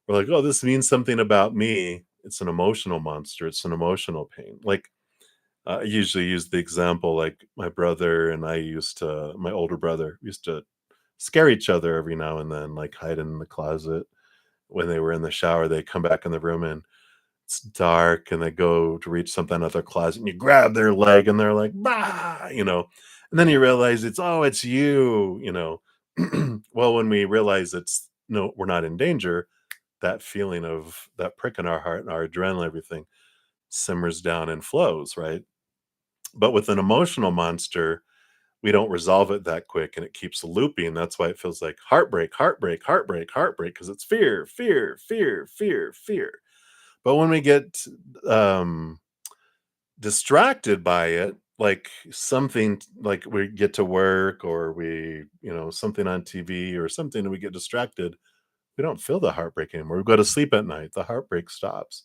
S1: We're like, oh, this means something about me. It's an emotional monster. It's an emotional pain. Like, I usually use the example, like my older brother used to scare each other every now and then, like hide in the closet when they were in the shower. They come back in the room and it's dark, and they go to reach something out of their closet, and you grab their leg, and they're like, bah, and then you realize it's you. Well, when we realize no, we're not in danger, that feeling of that prick in our heart and our adrenaline, everything simmers down and flows, right? But with an emotional monster, we don't resolve it that quick, and it keeps looping. That's why it feels like heartbreak, heartbreak, heartbreak, heartbreak, because it's fear, fear, fear, fear, fear. But when we get um, distracted by it, like something, like we get to work or something on TV or something, and we get distracted, we don't feel the heartbreak anymore. We go to sleep at night, the heartbreak stops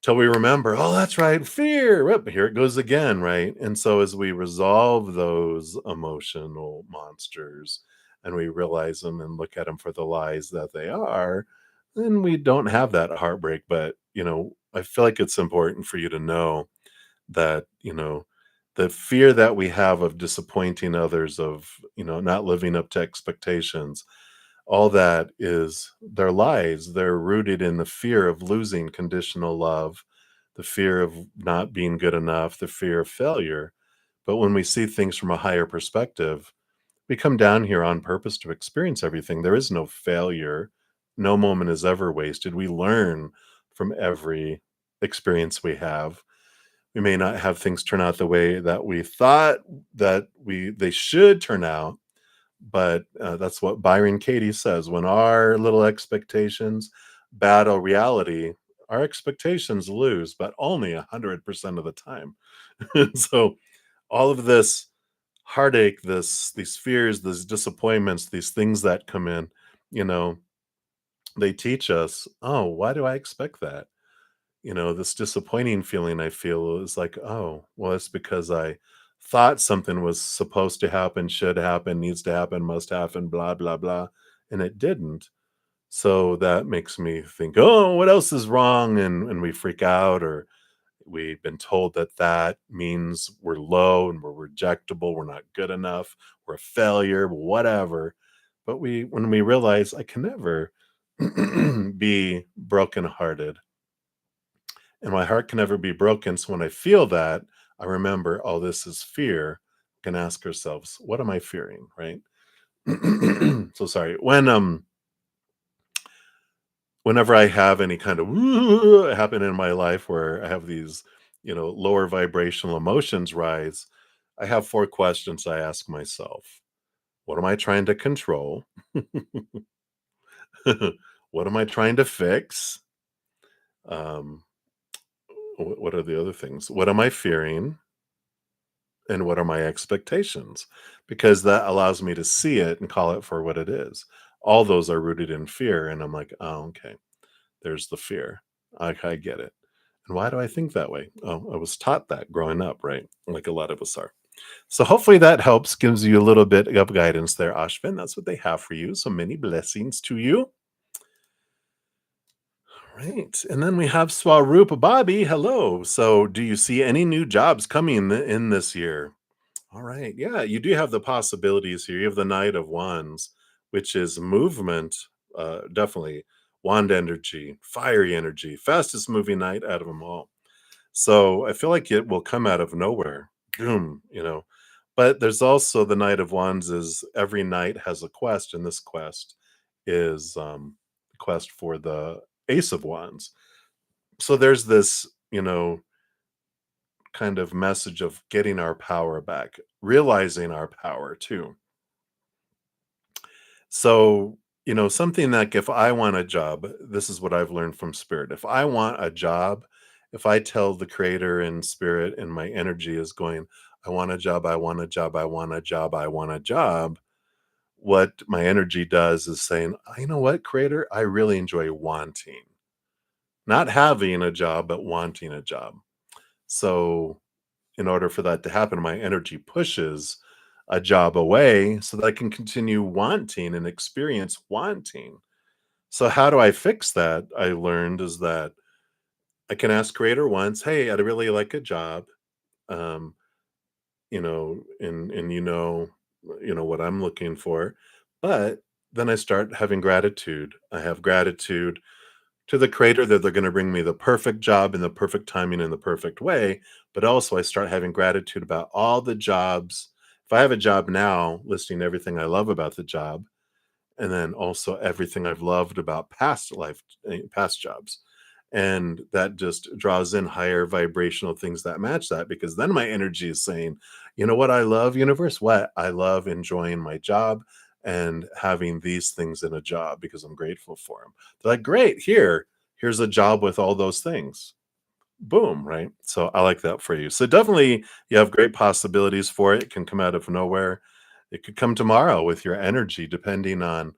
S1: till we remember, oh, that's right, fear. Yep, here it goes again, right? And so as we resolve those emotional monsters and we realize them and look at them for the lies that they are, then we don't have that heartbreak. But, I feel like it's important for you to know that, the fear that we have of disappointing others, of, not living up to expectations, all that is their lies. They're rooted in the fear of losing conditional love, the fear of not being good enough, the fear of failure. But when we see things from a higher perspective, we come down here on purpose to experience everything. There is no failure. No moment is ever wasted. We learn from every experience we have. We may not have things turn out the way that we thought that they should turn out, but that's what Byron Katie says. When our little expectations battle reality, our expectations lose, but only 100% of the time. So all of this heartache, these fears, these disappointments, these things that come in, you know, they teach us, oh, why do I expect that? This disappointing feeling I feel is like, oh, well, it's because I thought something was supposed to happen, should happen, needs to happen, must happen, blah, blah, blah, and it didn't. So that makes me think, oh, what else is wrong? And we freak out, or we've been told that that means we're low and we're rejectable, we're not good enough, we're a failure, whatever. But when we realize I can never be brokenhearted, and my heart can never be broken. So when I feel that, I remember, oh, this is fear. We can ask ourselves, what am I fearing? Right. So sorry. Whenever I have any kind of happen in my life where I have these, lower vibrational emotions rise, I have four questions I ask myself. What am I trying to control? What am I trying to fix? Um, what are the other things? What am I fearing? And what are my expectations? Because that allows me to see it and call it for what it is. All those are rooted in fear. And I'm like, oh, okay, there's the fear. I get it. And why do I think that way? Oh, I was taught that growing up, right? Like a lot of us are. So hopefully that helps, gives you a little bit of guidance there, Ashvin. That's what they have for you. So many blessings to you. Right. And then we have Swaroop Bobby. Hello. So do you see any new jobs coming in this year? All right. Yeah, you do have the possibilities here. You have the Knight of Wands, which is movement, definitely wand energy, fiery energy, fastest moving knight out of them all. So I feel like it will come out of nowhere. Boom. But there's also the Knight of Wands is every knight has a quest, and this quest is the quest for the Ace of Wands. So there's this, kind of message of getting our power back, realizing our power too. So, something like if I want a job, this is what I've learned from spirit. If I want a job, if I tell the creator and spirit and my energy is going, I want a job, I want a job, I want a job, I want a job. What my energy does is saying, you know what, creator, I really enjoy wanting, not having a job, but wanting a job. So in order for that to happen, my energy pushes a job away so that I can continue wanting and experience wanting. So, how do I fix that? I learned is that I can ask creator once, hey, I'd really like a job. Um, and what I'm looking for. But then I start having gratitude. I have gratitude to the creator that they're going to bring me the perfect job in the perfect timing in the perfect way. But also, I start having gratitude about all the jobs. If I have a job now, listing everything I love about the job, and then also everything I've loved about past jobs. And that just draws in higher vibrational things that match that because then my energy is saying, you know what I love, universe? What? I love enjoying my job and having these things in a job because I'm grateful for them. They're like, great, here's a job with all those things. Boom, right? So I like that for you. So definitely you have great possibilities for it. It can come out of nowhere. It could come tomorrow with your energy, depending on,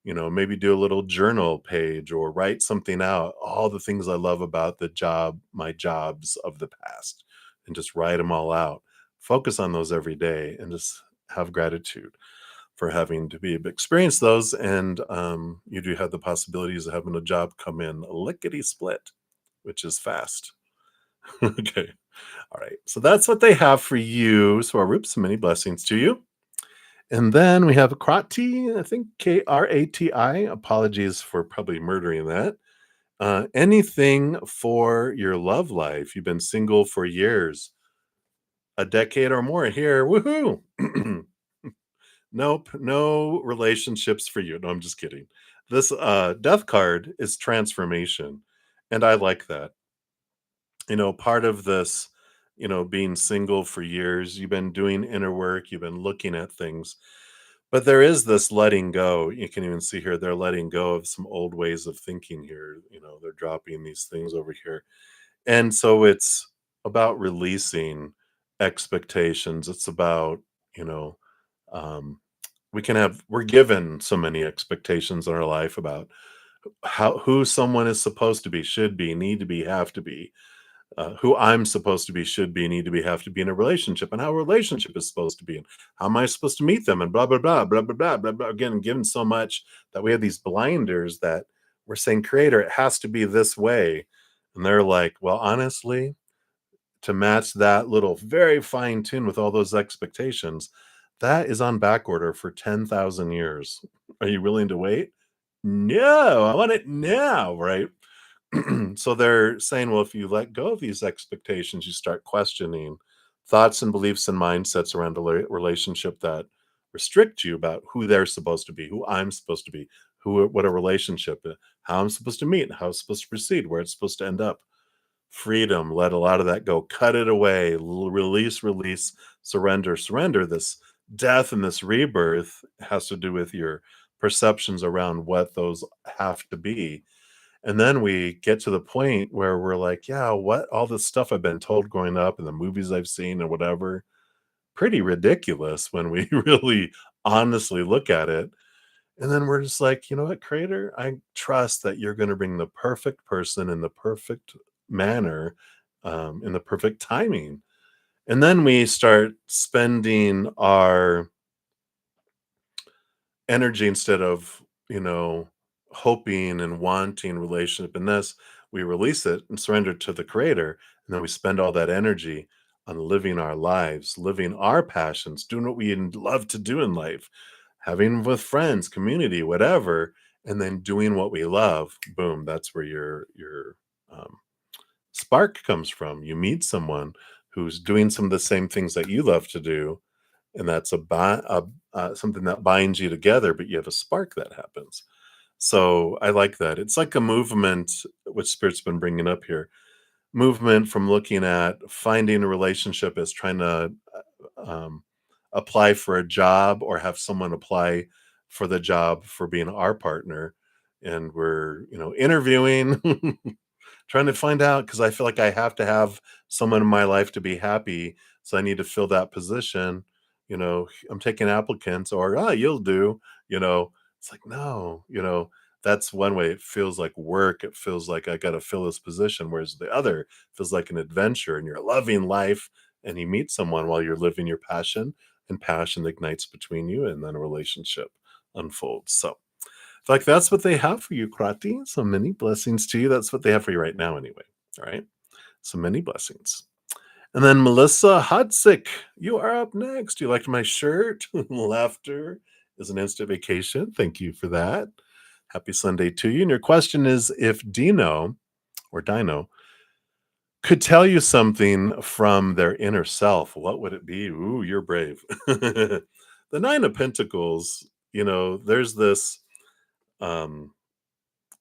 S1: maybe do a little journal page or write something out, all the things I love about the job, my jobs of the past, and just write them all out. Focus on those every day and just have gratitude for having to be experience those. And you do have the possibilities of having a job come in lickety split, which is fast. Okay. All right. So that's what they have for you. So, our roops, many blessings to you. And then we have Krati, I think Krati. Apologies for probably murdering that. Anything for your love life. You've been single for years, a decade or more here. Woohoo. Nope, no relationships for you. No, I'm just kidding. This death card is transformation. And I like that. Part of this, being single for years, you've been doing inner work, you've been looking at things. But there is this letting go. You can even see here they're letting go of some old ways of thinking here. They're dropping these things over here. And so it's about releasing expectations. It's about, you know, um, we're given so many expectations in our life about who someone is supposed to be, should be, need to be, have to be. who I'm supposed to be, should be, need to be, have to be in a relationship, and how a relationship is supposed to be, and how am I supposed to meet them, and blah blah blah blah blah blah blah blah. Again, given so much that we have these blinders that we're saying, "Creator, it has to be this way," and they're like, "Well, honestly, to match that little very fine tune with all those expectations, that is on back order for 10,000 years. Are you willing to wait? No, I want it now, right?" So they're saying, well, if you let go of these expectations, you start questioning thoughts and beliefs and mindsets around a relationship that restrict you about who they're supposed to be, who I'm supposed to be, who what a relationship, how I'm supposed to meet, how it's supposed to proceed, where it's supposed to end up. Freedom, let a lot of that go. Cut it away. Release, release, surrender, surrender. This death and this rebirth has to do with your perceptions around what those have to be. And then we get to the point where we're like, yeah, what all this stuff I've been told growing up and the movies I've seen and whatever, pretty ridiculous when we really honestly look at it. And then we're just like, you know what, Creator, I trust that you're going to bring the perfect person in the perfect manner, in the perfect timing. And then we start spending our energy instead of, hoping and wanting relationship in this, we release it and surrender to the creator. And then we spend all that energy on living our lives, living our passions, doing what we love to do in life, having with friends, community, whatever, and then doing what we love. Boom, that's where your um, spark comes from. You meet someone who's doing some of the same things that you love to do, and that's something that binds you together, but you have a spark that happens. So I like that. It's like a movement, which Spirit's been bringing up here. Movement from looking at finding a relationship as trying to um, apply for a job or have someone apply for the job for being our partner, and we're interviewing, trying to find out because I feel like I have to have someone in my life to be happy, so I need to fill that position. I'm taking applicants, or you'll do. It's like, no. That's one way. It feels like work. It feels like I got to fill this position, whereas the other feels like an adventure, and you're loving life, and you meet someone while you're living your passion, and passion ignites between you, and then a relationship unfolds. So like that's what they have for you, Krati. So many blessings to you. That's what they have for you right now, anyway. All right. So many blessings. And then Melissa Hodsick, you are up next. You liked my shirt. Laughter is an instant vacation. Thank you for that. Happy Sunday to you. And your question is, if Dino or Dino could tell you something from their inner self, what would it be? Ooh, you're brave. The Nine of Pentacles, there's this um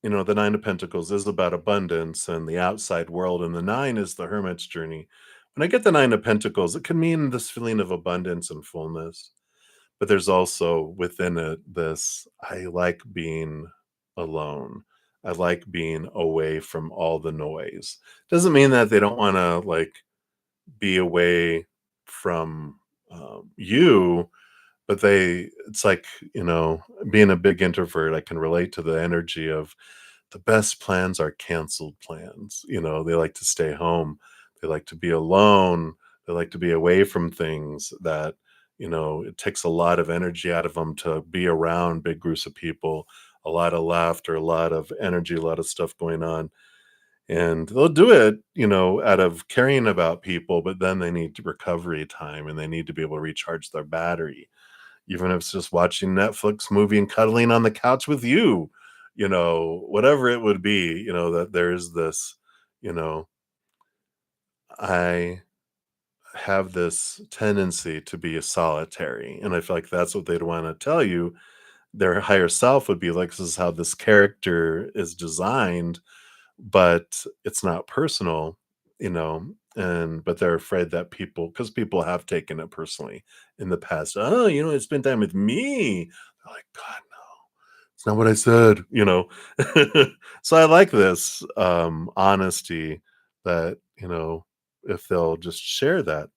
S1: the Nine of Pentacles is about abundance and the outside world, and the nine is the hermit's journey. When I get the Nine of Pentacles, it can mean this feeling of abundance and fullness, but there's also within it this, I like being alone. I like being away from all the noise. Doesn't mean that they don't want to like be away from you, but it's like, being a big introvert, I can relate to the energy of the best plans are canceled plans. They like to stay home. They like to be alone. They like to be away from things that, it takes a lot of energy out of them to be around big groups of people, a lot of laughter, a lot of energy, a lot of stuff going on. And they'll do it, out of caring about people, but then they need recovery time and they need to be able to recharge their battery, even if it's just watching Netflix movie and cuddling on the couch with you, whatever it would be, that there's this, you know, I have this tendency to be a solitary. And I feel like that's what they'd want to tell you. Their higher self would be like, this is how this character is designed, but it's not personal, but they're afraid that because people have taken it personally in the past. Oh, spend time with me. They're like, God, no, it's not what I said. So I like this honesty that, if they'll just share that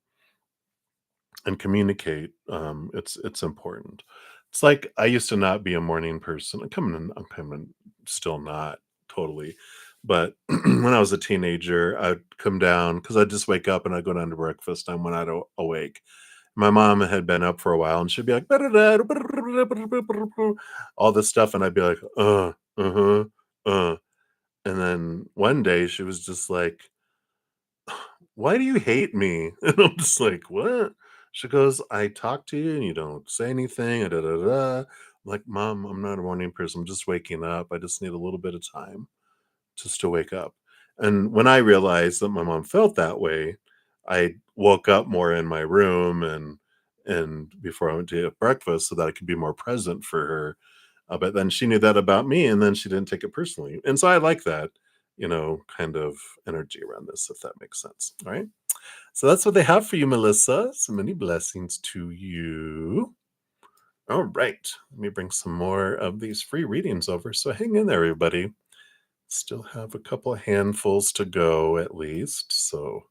S1: and communicate, it's important. It's like I used to not be a morning person. I'm coming still not totally, But when I was a teenager, I'd come down because I'd just wake up and I'd go down to breakfast time when I'd awake. My mom had been up for a while and she'd be like, all this stuff. And I'd be like, uh-huh, uh. And then one day she was just like, why do you hate me? And I'm just like, what? She goes, I talk to you and you don't say anything. Da, da, da. I'm like, Mom, I'm not a morning person. I'm just waking up. I just need a little bit of time just to wake up. And when I realized that my mom felt that way, I woke up more in my room and before I went to get breakfast so that I could be more present for her. But then she knew that about me and then she didn't take it personally. And so I like that, kind of energy around this, if that makes sense. All right. So that's what they have for you, Melissa. So many blessings to you. All right. Let me bring some more of these free readings over. So hang in there, everybody. Still have a couple of handfuls to go at least, so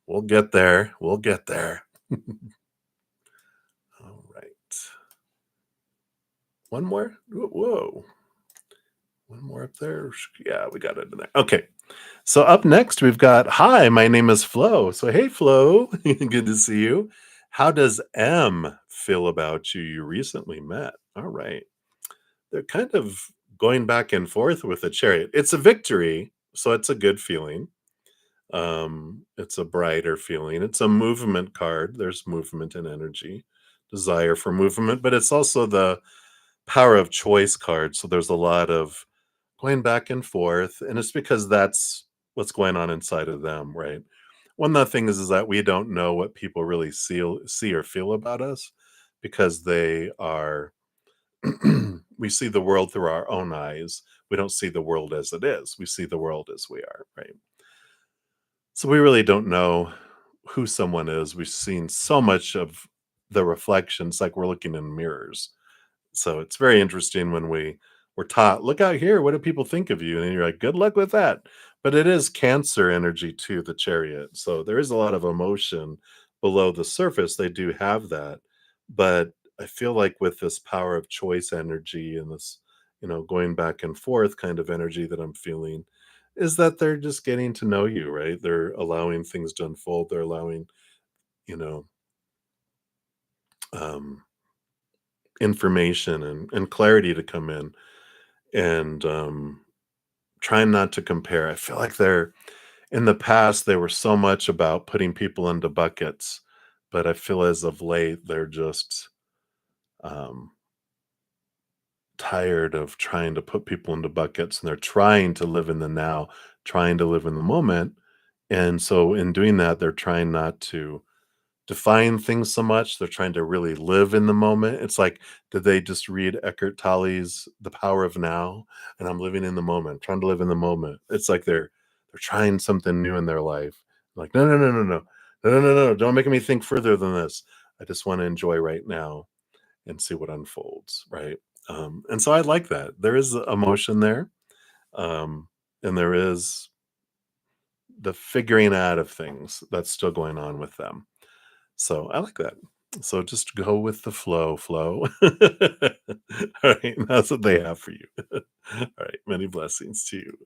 S1: we'll get there. We'll get there. All right. One more? Whoa. One more up there. Yeah, we got it in there. Okay. So up next, we've got Hi, my name is Flo. So, hey, Flo. Good to see you. How does M feel about you? You recently met. All right. They're kind of going back and forth with the chariot. It's a victory, so it's a good feeling. It's a brighter feeling. It's a movement card. There's movement and energy, desire for movement, but it's also the power of choice card. So there's a lot of going back and forth, and it's because that's what's going on inside of them, right? One of the things is that we don't know what people really see or feel about us because they are we see the world through our own eyes. We don't see the world as it is. We see the world as we are, right? So we really don't know who someone is. We've seen so much of the reflections like we're looking in mirrors. So it's very interesting when we're taught, look out here, what do people think of you? And you're like, good luck with that. But it is Cancer energy to the chariot. So there is a lot of emotion below the surface. They do have that. But I feel like with this power of choice energy and this, going back and forth kind of energy that I'm feeling, is that they're just getting to know you, right? They're allowing things to unfold. They're allowing, you know, um, information and clarity to come in and trying not to compare. I feel like they're in the past, they were so much about putting people into buckets, but I feel as of late, they're just um, tired of trying to put people into buckets and they're trying to live in the now, trying to live in the moment. And so, in doing that, they're trying not to define things so much. They're trying to really live in the moment. It's like, did they just read Eckhart Tolle's The Power of Now? And I'm living in the moment, trying to live in the moment. It's like they're trying something new in their life. Like, no, no, no, no, no. No, no, no, no. Don't make me think further than this. I just want to enjoy right now and see what unfolds. Right. And so I like that. There is emotion there. Um, and there is the figuring out of things that's still going on with them. So I like that. So just go with the flow. All right, that's what they have for you. All right, many blessings to you.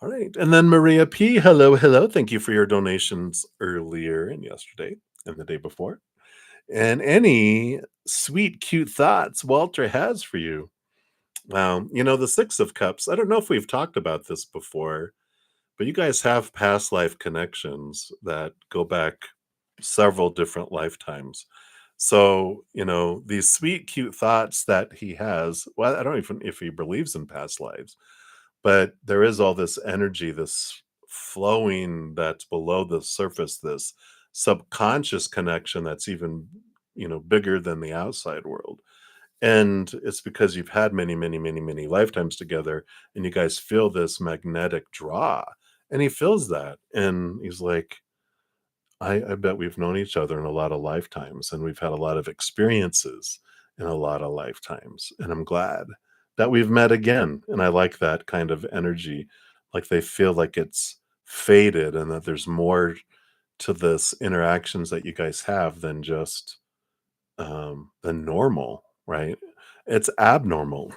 S1: All right, and then Maria P. Hello, hello. Thank you for your donations earlier and yesterday and the day before. And any sweet, cute thoughts Walter has for you. Wow, the Six of Cups. I don't know if we've talked about this before, but you guys have past life connections that go back several different lifetimes. So, these sweet, cute thoughts that he has, well, I don't even if he believes in past lives, but there is all this energy, this flowing that's below the surface, this subconscious connection that's even, bigger than the outside world. And it's because you've had many, many, many, many lifetimes together and you guys feel this magnetic draw. And he feels that. And he's like, I bet we've known each other in a lot of lifetimes and we've had a lot of experiences in a lot of lifetimes. And I'm glad that we've met again. And I like that kind of energy. Like they feel like it's faded and that there's more to this interactions that you guys have than just than normal, right? It's abnormal.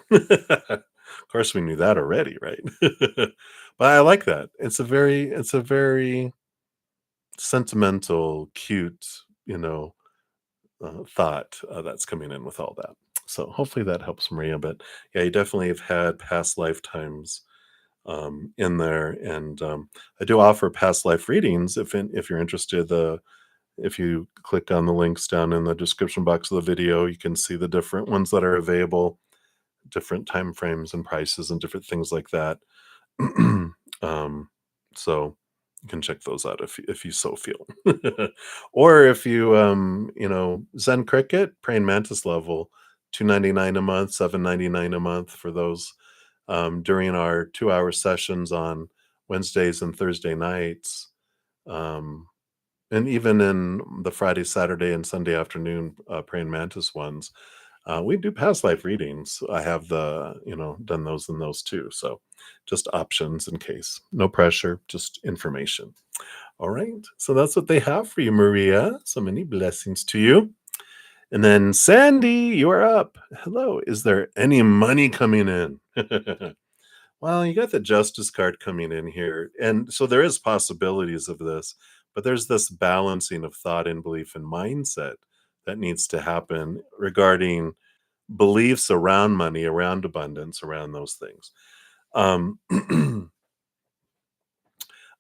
S1: Of course, we knew that already, right? But I like that. It's a very sentimental, cute, you know, thought that's coming in with all that. So hopefully that helps Maria. But yeah, you definitely have had past lifetimes in there, and I do offer past life readings if you're interested. The If you click on the links down in the description box of the video, you can see the different ones that are available, different time frames and prices and different things like that. um, so you can check those out if you so feel. Or if you Zen Cricket, praying mantis level, 299 a month, 799 a month for those during our 2-hour sessions on Wednesdays and Thursday nights. Um, and even in the Friday, Saturday, and Sunday afternoon praying mantis ones, we do past life readings. I have done those and those too. So just options in case. No pressure, just information. All right. So that's what they have for you, Maria. So many blessings to you. And then Sandy, you are up. Hello. Is there any money coming in? Well, you got the justice card coming in here. And so there is possibilities of this, but there's this balancing of thought and belief and mindset that needs to happen regarding beliefs around money, around abundance, around those things. Um, I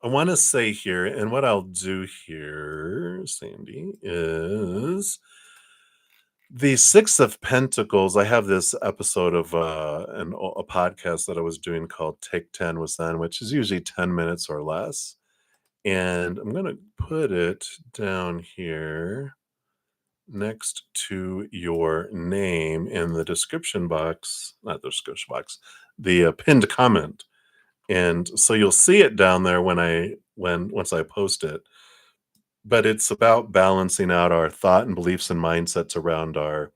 S1: want to say here, and what I'll do here, Sandy, is the Six of Pentacles. I have this episode of a podcast that I was doing called Take 10 with Zen, which is usually 10 minutes or less. And I'm going to put it down here next to your name in the description box, not the description box, the pinned comment. And so you'll see it down there once I post it. But it's about balancing out our thought and beliefs and mindsets around our,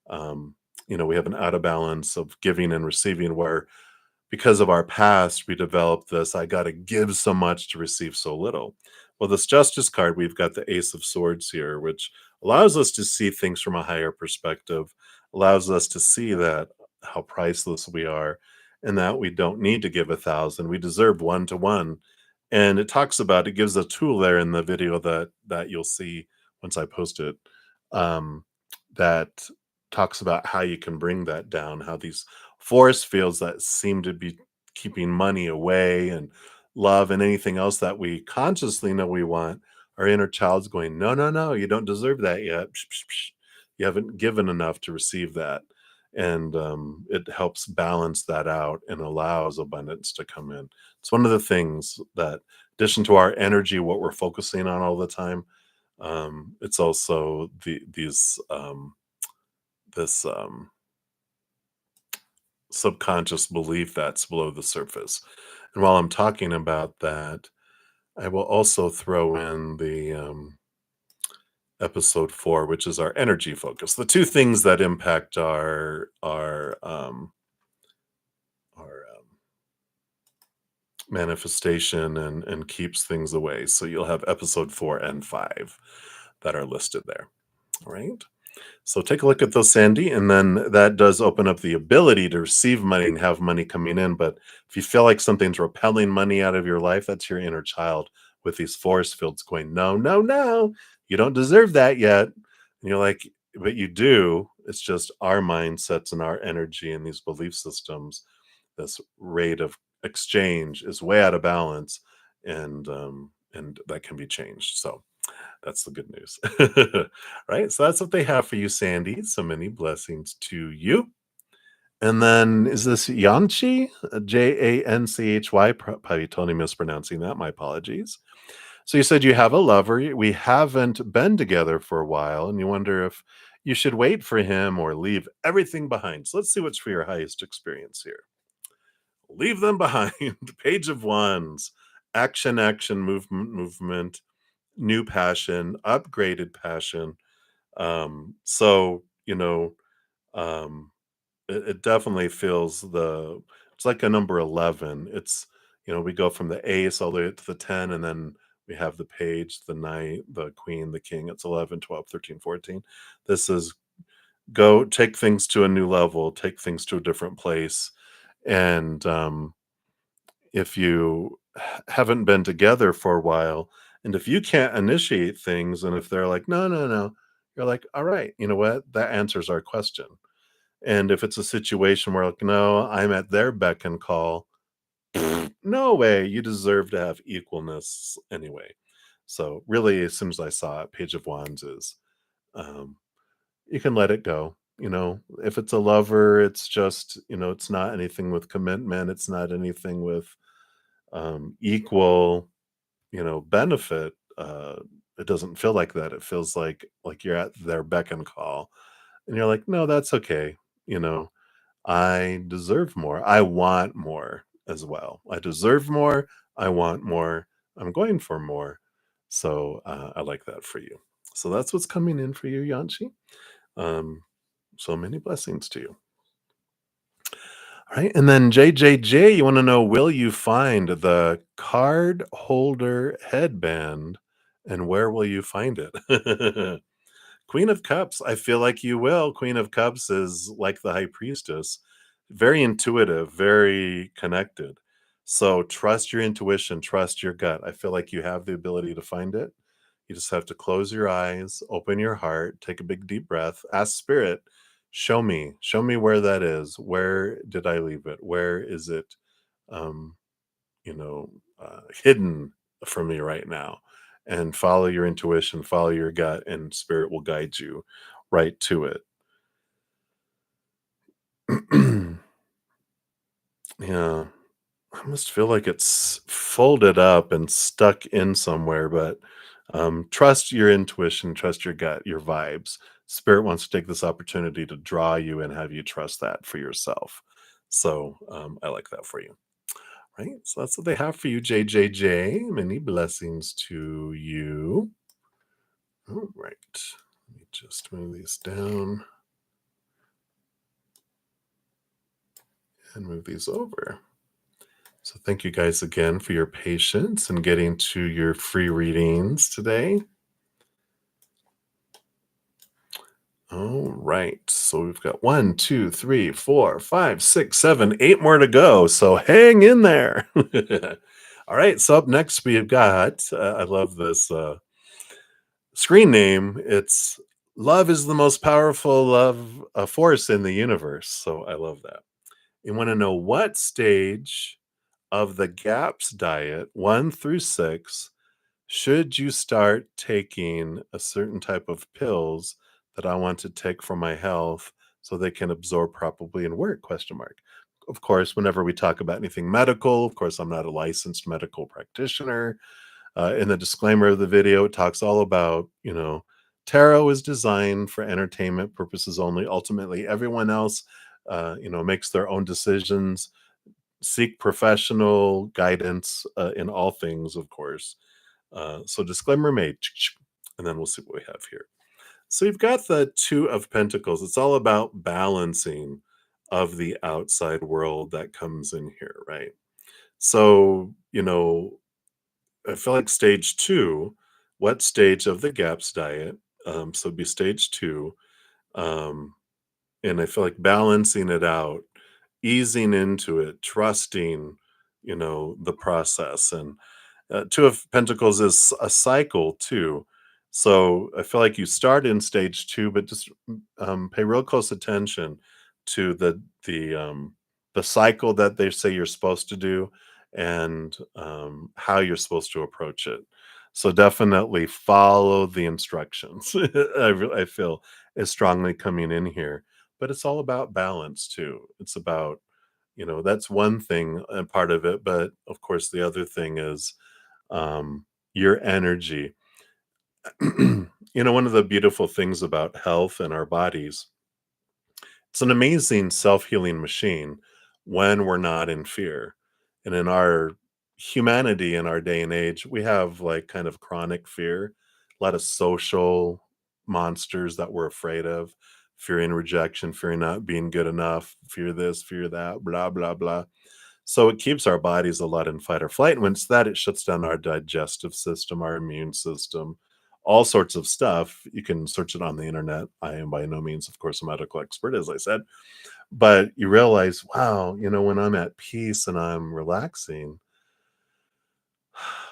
S1: um, we have an out of balance of giving and receiving where because of our past, we developed this I got to give so much to receive so little. Well, this justice card, we've got the Ace of Swords here, which allows us to see things from a higher perspective, allows us to see that how priceless we are, and that we don't need to give 1,000. We deserve one to one. And it gives a tool there in the video that you'll see once I post it. Um, that talks about how you can bring that down, how these force fields that seem to be keeping money away and love and anything else that we consciously know we want, our inner child's going, no, no, no, you don't deserve that yet. Psh, psh, psh. You haven't given enough to receive that. And it helps balance that out and allows abundance to come in. It's one of the things that, in addition to our energy, what we're focusing on all the time, it's also this subconscious belief that's below the surface. And while I'm talking about that, I will also throw in the episode 4, which is our energy focus. The two things that impact our manifestation and keeps things away. So you'll have episode 4 and 5 that are listed there. All right. So take a look at those, Sandy, and then that does open up the ability to receive money and have money coming in. But if you feel like something's repelling money out of your life, that's your inner child with these force fields going, no, no, no, you don't deserve that yet. And you're like, but you do. It's just our mindsets and our energy and these belief systems. This rate of exchange is way out of balance, and that can be changed. So that's the good news. Right? So that's what they have for you, Sandy. So many blessings to you. And then is this Yanchi? Janchy? Probably totally mispronouncing that. My apologies. So you said you have a lover. We haven't been together for a while, and you wonder if you should wait for him or leave everything behind. So let's see what's for your highest experience here. Leave them behind. Page of Wands. Action, action, movement, movement, new passion, upgraded passion. So um, it definitely feels it's like a number 11. We go from the ace all the way to the 10, and then we have the page, the knight, the queen, the king. It's 11, 12, 13, 14. This is go take things to a new level, take things to a different place, And if you haven't been together for a while, and if you can't initiate things, and if they're like, no, no, no, you're like, all right, you know what? That answers our question. And if it's a situation where, like, no, I'm at their beck and call, no way, you deserve to have equalness anyway. So, really, as soon as I saw it, Page of Wands is um, you can let it go. If it's a lover, it's just, it's not anything with commitment, it's not anything with equal, benefit. It doesn't feel like that. It feels like you're at their beck and call, and you're like, no, that's okay. You know, I deserve more. I want more as well. I deserve more. I want more. I'm going for more. So I like that for you. So that's what's coming in for you, Yanchi. Um, so many blessings to you. All right. And then JJJ, you want to know, will you find the card holder headband and where will you find it? Queen of Cups, I feel like you will. Queen of Cups is like the High Priestess, very intuitive, very connected. So trust your intuition, trust your gut. I feel like you have the ability to find it. You just have to close your eyes, open your heart, take a big deep breath, ask Spirit, show me where that is. Where did I leave it? Where is it? Um, hidden from me right now, and follow your intuition, follow your gut, and Spirit will guide you right to it. Yeah, I almost feel like it's folded up and stuck in somewhere, but trust your intuition, trust your gut, your vibes. Spirit wants to take this opportunity to draw you and have you trust that for yourself. So I like that for you. Right. So that's what they have for you, JJJ. Many blessings to you. All right. Let me just move these down and move these over. So thank you guys again for your patience and getting to your free readings today. All right. So we've got 1, 2, 3, 4, 5, 6, 7, 8 more to go. So hang in there. All right. So up next, we've got, I love this screen name. It's Love is the most powerful love force in the universe. So I love that. You want to know what stage of the GAPS diet, 1 through 6, should you start taking a certain type of pills that I want to take for my health so they can absorb properly and work? Question mark. Of course, whenever we talk about anything medical, of course, I'm not a licensed medical practitioner. In the disclaimer of the video, it talks all about, tarot is designed for entertainment purposes only. Ultimately, everyone else, makes their own decisions. Seek professional guidance in all things, of course. So disclaimer made, and then we'll see what we have here. So you've got the Two of Pentacles. It's all about balancing of the outside world that comes in here, right? So, I feel like stage two, what stage of the GAPS diet? So it'd be stage two. Um, and I feel like balancing it out, easing into it, trusting, the process. And Two of Pentacles is a cycle too. So I feel like you start in stage two, but just pay real close attention to the cycle that they say you're supposed to do, and how you're supposed to approach it. So definitely follow the instructions. I feel is strongly coming in here, but it's all about balance too. It's about, that's one thing and part of it, but of course the other thing is your energy. One of the beautiful things about health and our bodies, it's an amazing self-healing machine when we're not in fear. And in our humanity, in our day and age, we have like kind of chronic fear, a lot of social monsters that we're afraid of, fearing rejection, fearing not being good enough, fear this, fear that, blah, blah, blah. So it keeps our bodies a lot in fight or flight. And when it's that, it shuts down our digestive system, our immune system, all sorts of stuff. You can search it on the internet. I am by no means, of course, a medical expert, as I said, but you realize, wow, when I'm at peace and I'm relaxing,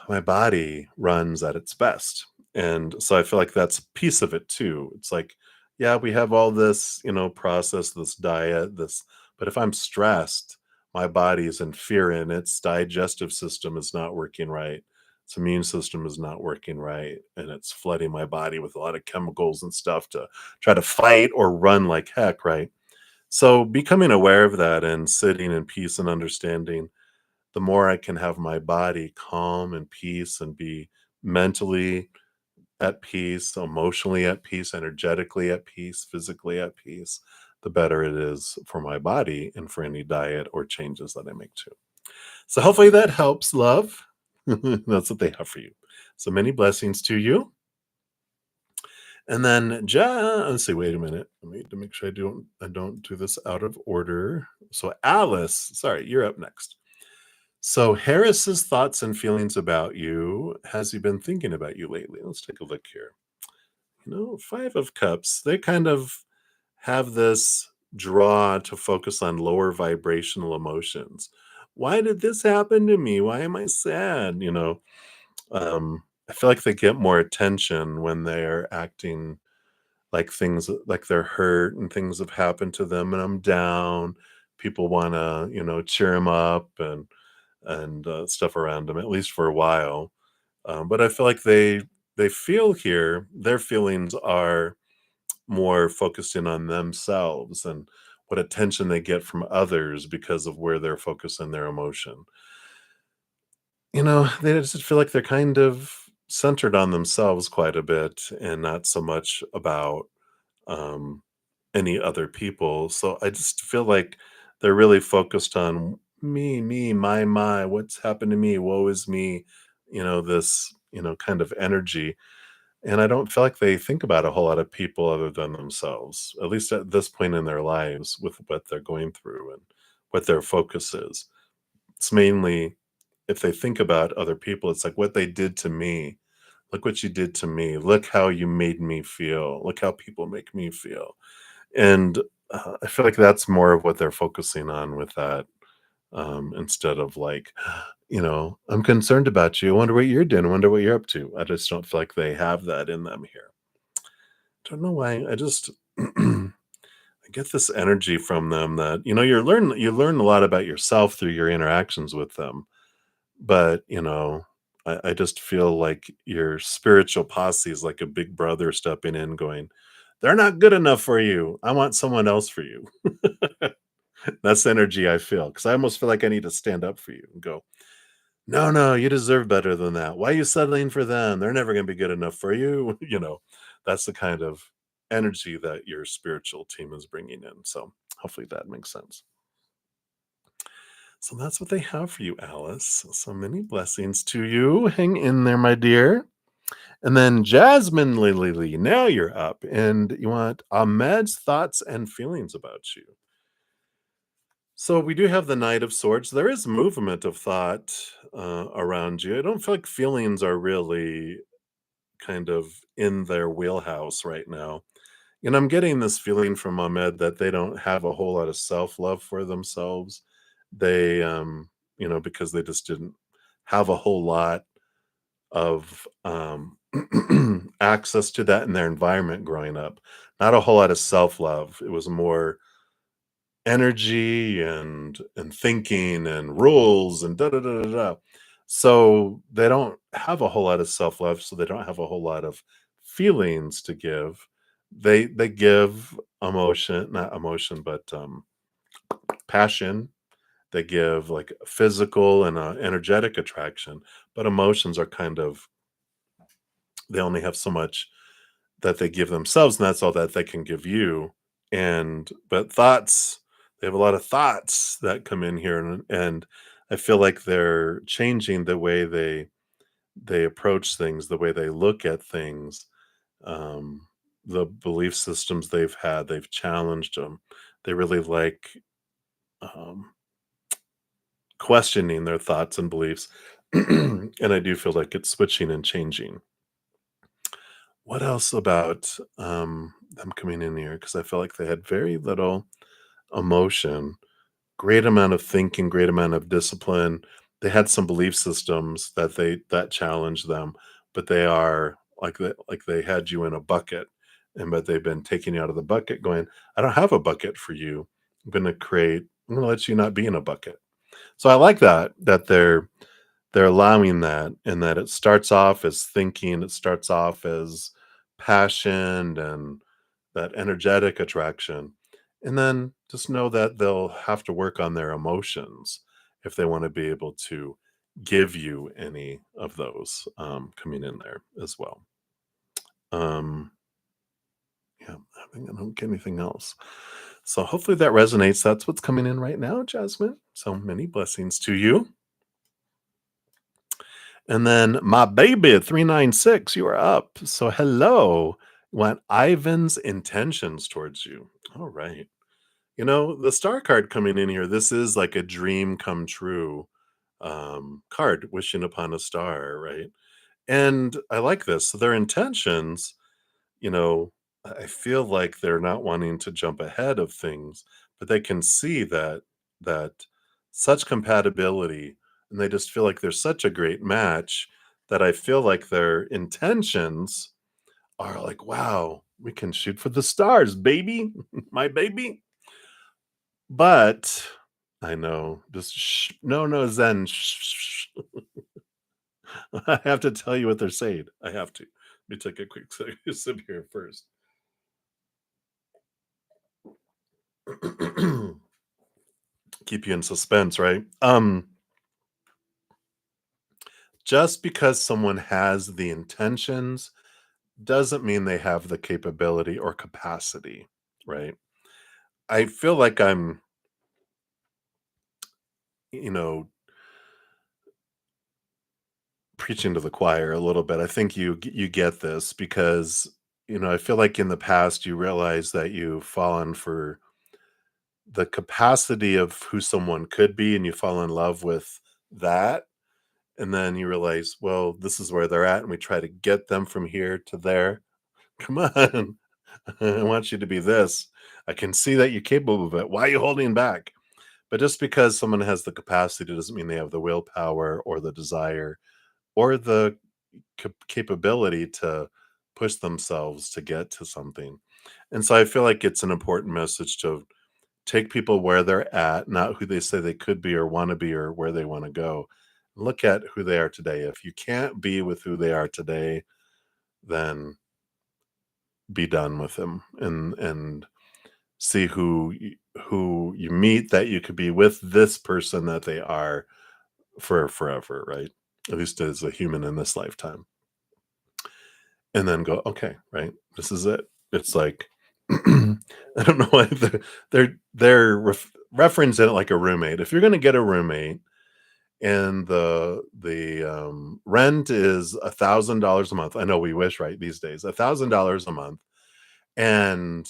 S1: my body runs at its best. And so I feel like that's a piece of it too. It's like, yeah, we have all this, process, this diet, this, but if I'm stressed, my body is in fear and its digestive system is not working right. Its immune system is not working right. And it's flooding my body with a lot of chemicals and stuff to try to fight or run like heck, right? So becoming aware of that and sitting in peace and understanding, the more I can have my body calm and peace and be mentally at peace, emotionally at peace, energetically at peace, physically at peace, the better it is for my body and for any diet or changes that I make too. So hopefully that helps, love. That's what they have for you. So many blessings to you. And then let's see, wait a minute. I need to make sure I don't do this out of order. So Alice, sorry, you're up next. So Harris's thoughts and feelings about you. Has he been thinking about you lately? Let's take a look here. Five of Cups, they kind of have this draw to focus on lower vibrational emotions. Why did this happen to me? Why am I sad? I feel like they get more attention when they're acting like things like they're hurt and things have happened to them and I'm down. People want to, cheer him up and stuff around them, at least for a while. But I feel like they feel here their feelings are more focused in on themselves and what attention they get from others because of where they're focusing their emotion. They just feel like they're kind of centered on themselves quite a bit and not so much about um, any other people. So I just feel like they're really focused on me, my, what's happened to me, woe is me, this, kind of energy. And I don't feel like they think about a whole lot of people other than themselves, at least at this point in their lives with what they're going through and what their focus is. It's mainly if they think about other people, it's like what they did to me. Look what you did to me. Look how you made me feel. Look how people make me feel. And I feel like that's more of what they're focusing on with that, instead of like, I'm concerned about you. I wonder what you're doing. I wonder what you're up to. I just don't feel like they have that in them here. Don't know why. I just I get this energy from them that you learn a lot about yourself through your interactions with them, but I just feel like your spiritual posse is like a big brother stepping in, going, "They're not good enough for you. I want someone else for you." That's the energy I feel because I almost feel like I need to stand up for you and go, "No, no, you deserve better than that. Why are you settling for them? They're never going to be good enough for you." That's the kind of energy that your spiritual team is bringing in. So hopefully that makes sense. So that's what they have for you, Alice. So many blessings to you. Hang in there, my dear. And then Jasmine Lily, now you're up and you want Ahmed's thoughts and feelings about you. So we do have the Knight of Swords. There is movement of thought around you. I don't feel like feelings are really kind of in their wheelhouse right now. And I'm getting this feeling from Ahmed that they don't have a whole lot of self love for themselves. They, because they just didn't have a whole lot of access to that in their environment growing up. Not a whole lot of self love. It was more energy and thinking and rules and da da da da da. So they don't have a whole lot of self love. So they don't have a whole lot of feelings to give. They give emotion, not emotion, but passion. They give like physical and energetic attraction, but emotions are kind of, they only have so much that they give themselves, and that's all that they can give you. And but thoughts, they have a lot of thoughts that come in here, and I feel like they're changing the way they approach things, the way they look at things, the belief systems they've had. They've challenged them. They really like um, questioning their thoughts and beliefs, and I do feel like it's switching and changing. What else about them coming in here? Because I feel like they had very little emotion, great amount of thinking, great amount of discipline. They had some belief systems that challenged them, but they are like they had you in a bucket, and but they've been taking you out of the bucket, going, "I don't have a bucket for you. I'm gonna let you not be in a bucket." So I like that they're allowing that, and that it starts off as thinking, it starts off as passion and that energetic attraction. And then just know that they'll have to work on their emotions if they want to be able to give you any of those coming in there as well. Um, yeah, I think I don't get anything else. So hopefully that resonates. That's what's coming in right now, Jasmine. So many blessings to you. And then my baby 396, you are up. So hello. Want Ivan's intentions towards you. All right. You know, the star card coming in here, this is like a dream come true card, wishing upon a star, right? And I like this. So their intentions, you know, I feel like they're not wanting to jump ahead of things, but they can see that such compatibility, and they just feel like they're such a great match that I feel like their intentions are like, wow, we can shoot for the stars, baby, my baby. But I know, just no, no, Zen. I have to tell you what they're saying. I have to. Let me take a quick sip here first. Keep you in suspense, right? Just because someone has the intentions doesn't mean they have the capability or capacity, right? I feel like I'm, you know, preaching to the choir a little bit. I think you get this because I feel like in the past you realize that you've fallen for the capacity of who someone could be, and you fall in love with that. And then you realize, well, this is where they're at, and we try to get them from here to there. Come on. I want you to be this. I can see that you're capable of it. Why are you holding back? But just because someone has the capacity doesn't mean they have the willpower or the desire or the capability to push themselves to get to something. And so I feel like it's an important message to take people where they're at, not who they say they could be or want to be or where they want to go. Look at who they are today. If you can't be with who they are today, then be done with them and see who you meet that you could be with this person that they are for forever, right? At least as a human in this lifetime. And then go, okay, right? This is it. It's like I don't know why they're referencing it like a roommate. If you're going to get a roommate and the rent is $1,000 a month, I know we wish, right, these days, $1,000 a month, and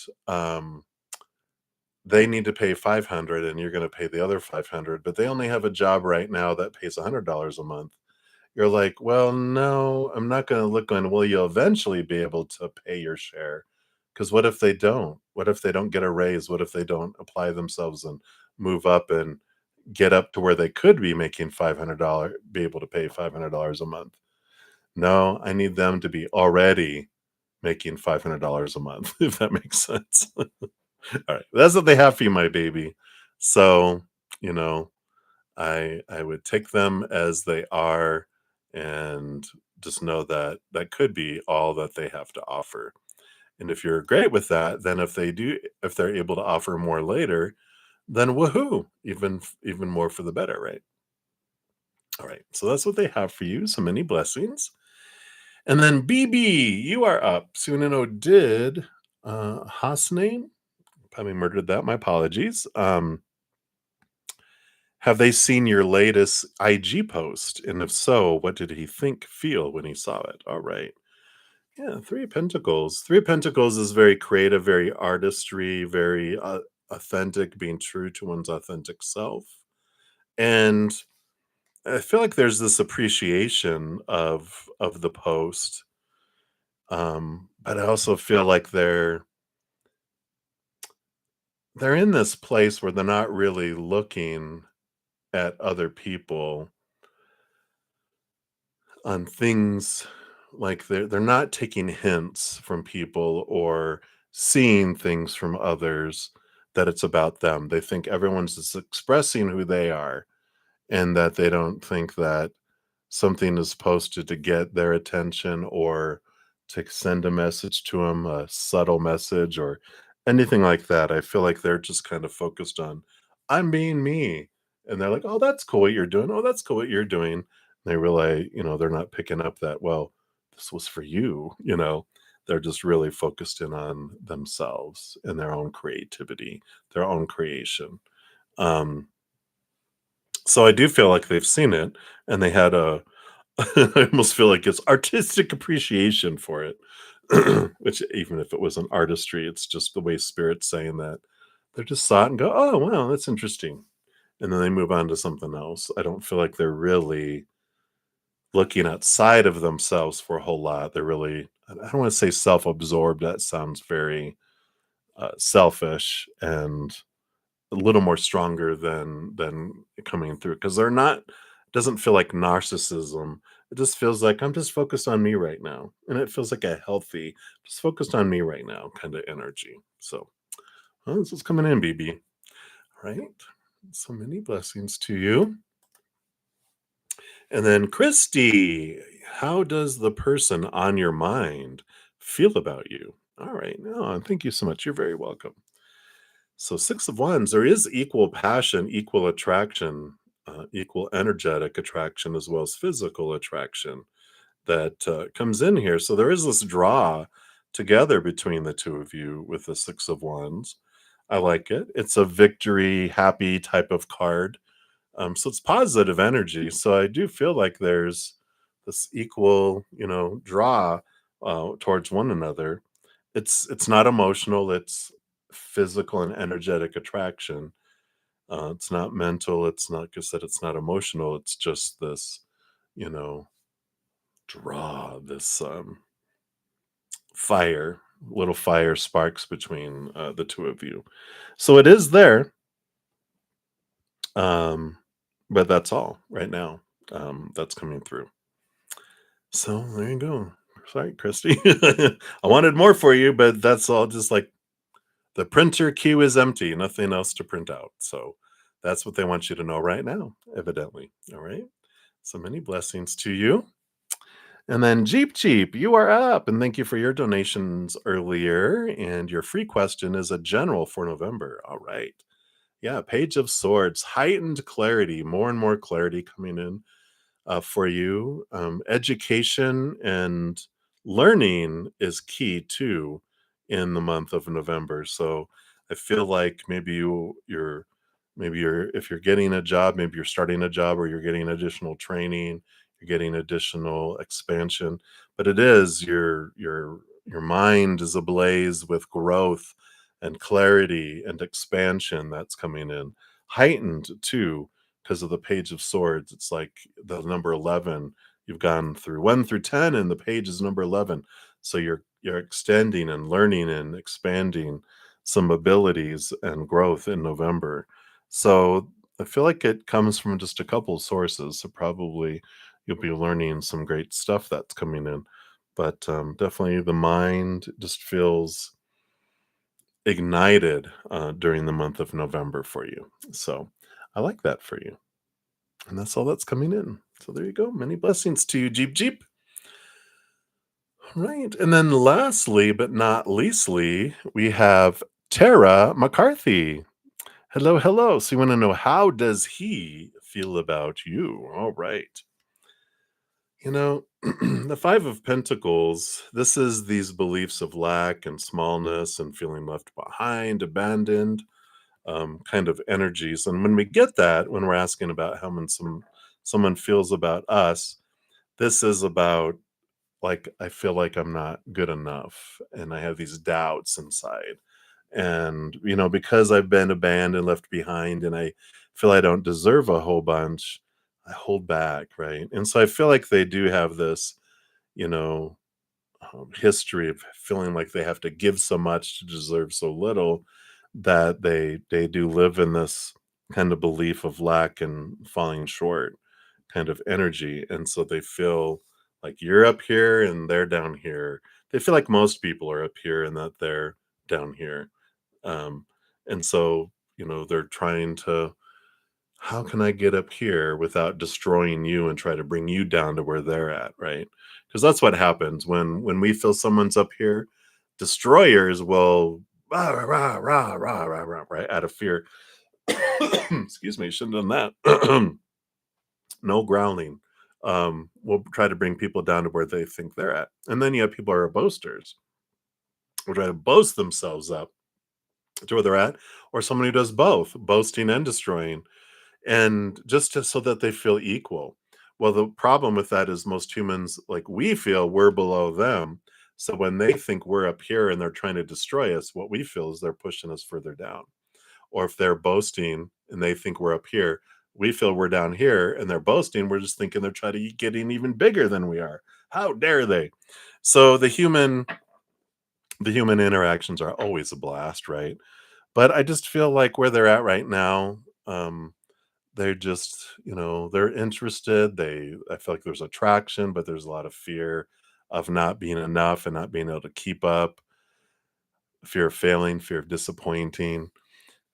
S1: they need to pay 500 and you're going to pay the other 500, but they only have a job right now that pays $100 a month. You're like, well, no, I'm not going to look on. Well, you'll eventually be able to pay your share. Because what if they don't? What if they don't get a raise? What if they don't apply themselves and move up and get up to where they could be making $500, be able to pay $500 a month? No, I need them to be already making $500 a month, if that makes sense. All right. That's what they have for you, my baby. So, you know, I would take them as they are and just know that that could be all that they have to offer. And if you're great with that, then if they're able to offer more later, then woohoo, even more for the better, right? All right. So that's what they have for you. So many blessings. And then BB, you are up. Sunino did Hasnain. Probably murdered that. My apologies. Have they seen your latest IG post? And if so, what did he feel when he saw it? All right. Yeah, Three of Pentacles. Three of Pentacles is very creative, very artistry, very authentic, being true to one's authentic self. And I feel like there's this appreciation of the post. But I also feel like they're in this place where they're not really looking at other people on things, like they're not taking hints from people or seeing things from others that it's about them. They think everyone's just expressing who they are, and that they don't think that something is posted to get their attention or to send a message to them, a subtle message or anything like that. I feel like they're just kind of focused on, I'm being me. And they're like, oh, that's cool what you're doing. Oh, that's cool what you're doing. And they realize, they're not picking up that, well, this was for you. They're just really focused in on themselves and their own creativity, their own creation. Um, so I do feel like they've seen it and they had a I almost feel like it's artistic appreciation for it, which even if it wasn't artistry, it's just the way spirit's saying that. They just saw it and go, "Oh, wow, that's interesting." And then they move on to something else. I don't feel like they're really looking outside of themselves for a whole lot. They're really, I don't want to say self-absorbed. That sounds very selfish and a little more stronger than coming through, because they're not, it doesn't feel like narcissism. It just feels like I'm just focused on me right now, and it feels like a healthy, just focused on me right now kind of energy. So, well, this is coming in, BB. Right, so many blessings to you. And then Christy, how does the person on your mind feel about you? All right, no, thank you so much, you're very welcome. So, Six of Wands, there is equal passion, equal attraction, equal energetic attraction, as well as physical attraction that comes in here. So, there is this draw together between the two of you with the Six of Wands. I like it. It's a victory, happy type of card. So, it's positive energy. So, I do feel like there's this equal, draw towards one another. It's not emotional, it's physical and energetic attraction. It's not mental, it's not, like I said, it's not emotional, it's just this, you know, draw, this fire, little fire sparks between the two of you. So it is there, um, but that's all right now. That's coming through. So there you go. Sorry, Christy. I wanted more for you, but that's all just like the printer queue is empty, nothing else to print out. So that's what they want you to know right now, evidently. All right. So many blessings to you. And then Jeep Jeep, you are up. And thank you for your donations earlier. And your free question is a general for November. All right. Yeah. Page of Swords, heightened clarity, more and more clarity coming in for you. Education and learning is key too in the month of November. So I feel like maybe you're if you're getting a job, maybe you're starting a job or you're getting additional training, you're getting additional expansion. But it is your mind is ablaze with growth and clarity and expansion that's coming in, heightened too because of the Page of Swords. It's like the number 11. You've gone through 1 through 10, and the page is number 11. So you're extending and learning and expanding some abilities and growth in November. So I feel like it comes from just a couple sources. So probably you'll be learning some great stuff that's coming in. But definitely the mind just feels ignited during the month of November for you. So I like that for you. And that's all that's coming in. So there you go. Many blessings to you, Jeep Jeep. Right. And then lastly, but not leastly, we have Tara McCarthy. Hello, hello. So you want to know, how does he feel about you? All right. The Five of Pentacles, this is these beliefs of lack and smallness and feeling left behind, abandoned, kind of energies. And when we get that, when we're asking about how someone feels about us, this is about, like, I feel like I'm not good enough and I have these doubts inside. And, because I've been abandoned, left behind, and I feel I don't deserve a whole bunch, I hold back, right? And so I feel like they do have this, you know, history of feeling like they have to give so much to deserve so little, that they do live in this kind of belief of lack and falling short kind of energy, and so they feel like you're up here and they're down here. They feel like most people are up here and that they're down here. Um, and so, they're trying to, how can I get up here without destroying you and try to bring you down to where they're at, right? Because that's what happens when we feel someone's up here. Destroyers will rah rah rah rah rah rah, right, out of fear. Excuse me, shouldn't have done that. No growling. We'll try to bring people down to where they think they're at, and then you have people who are boasters who try to boast themselves up to where they're at, or someone who does both, boasting and destroying, and so that they feel equal. Well, the problem with that is most humans, like, we feel we're below them. So when they think we're up here and they're trying to destroy us, what we feel is they're pushing us further down. Or if they're boasting and they think we're up here, we feel we're down here and they're boasting. We're just thinking they're trying to get in even bigger than we are. How dare they? So the human interactions are always a blast, right? But I just feel like where they're at right now, they're just, they're interested. I feel like there's attraction, but there's a lot of fear of not being enough and not being able to keep up, fear of failing, fear of disappointing,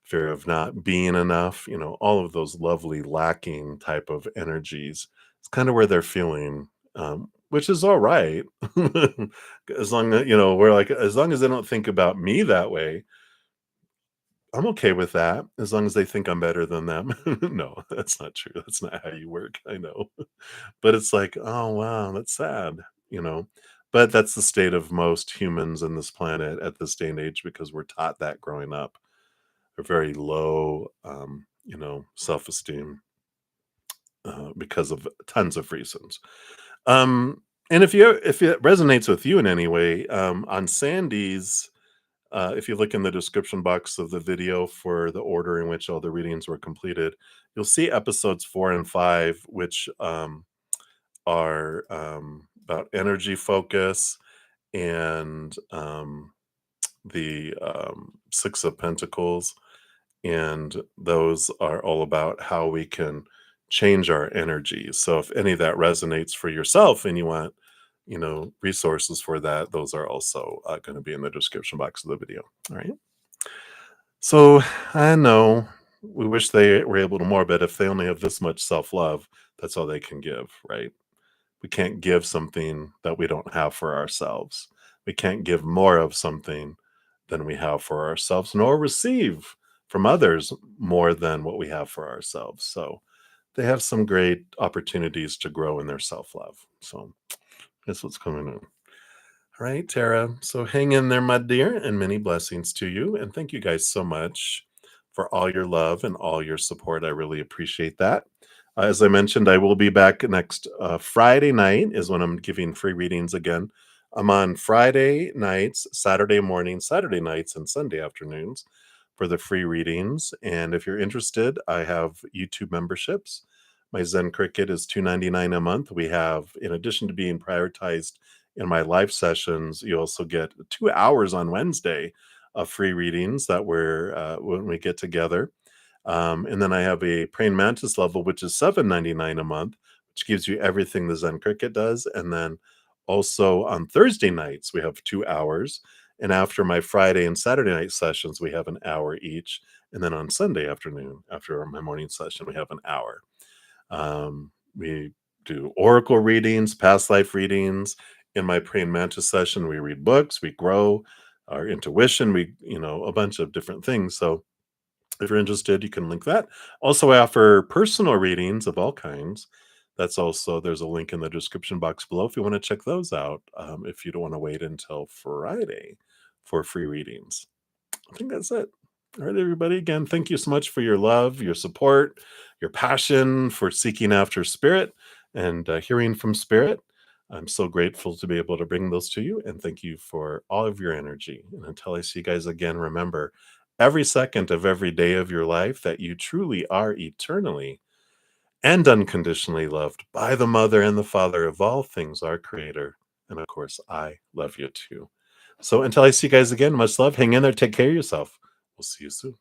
S1: fear of not being enough, all of those lovely lacking type of energies. It's kind of where they're feeling, which is all right. As long as, we're like, as long as they don't think about me that way, I'm okay with that, as long as they think I'm better than them. No, that's not true. That's not how you work. I know. But it's like, oh, wow, that's sad, you know? But that's the state of most humans in this planet at this day and age because we're taught that growing up. A very low, self-esteem because of tons of reasons. And if it resonates with you in any way, on Sandy's, if you look in the description box of the video for the order in which all the readings were completed, you'll see episodes 4 and 5, which are about energy focus and the Six of Pentacles. And those are all about how we can change our energy. So if any of that resonates for yourself and you want, resources for that, those are also going to be in the description box of the video. All right. So I know we wish they were able to more, but if they only have this much self love, that's all they can give, right? We can't give something that we don't have for ourselves. We can't give more of something than we have for ourselves, nor receive from others more than what we have for ourselves. So they have some great opportunities to grow in their self love. So that's what's coming on. All right, Tara. So hang in there, my dear, and many blessings to you. And thank you guys so much for all your love and all your support. I really appreciate that. As I mentioned, I will be back next Friday night, is when I'm giving free readings again. I'm on Friday nights, Saturday mornings, Saturday nights, and Sunday afternoons for the free readings. And if you're interested, I have YouTube memberships. My Zen Cricket is $2.99 a month. We have, in addition to being prioritized in my live sessions, you also get 2 hours on Wednesday of free readings that we're when we get together. And then I have a praying mantis level, which is $7.99 a month, which gives you everything the Zen Cricket does. And then also on Thursday nights, we have 2 hours. And after my Friday and Saturday night sessions, we have an hour each. And then on Sunday afternoon, after my morning session, we have an hour. We do oracle readings, past life readings. In my praying mantis session, we read books, we grow our intuition, a bunch of different things. So if you're interested, you can link that. Also, I offer personal readings of all kinds. There's a link in the description box below if you want to check those out. If you don't want to wait until Friday for free readings. I think that's it. All right, everybody. Again, thank you so much for your love, your support, your passion for seeking after spirit and hearing from spirit. I'm so grateful to be able to bring those to you. And thank you for all of your energy. And until I see you guys again, remember every second of every day of your life that you truly are eternally and unconditionally loved by the Mother and the Father of all things, our Creator. And of course, I love you too. So until I see you guys again, much love. Hang in there. Take care of yourself. We'll see you soon.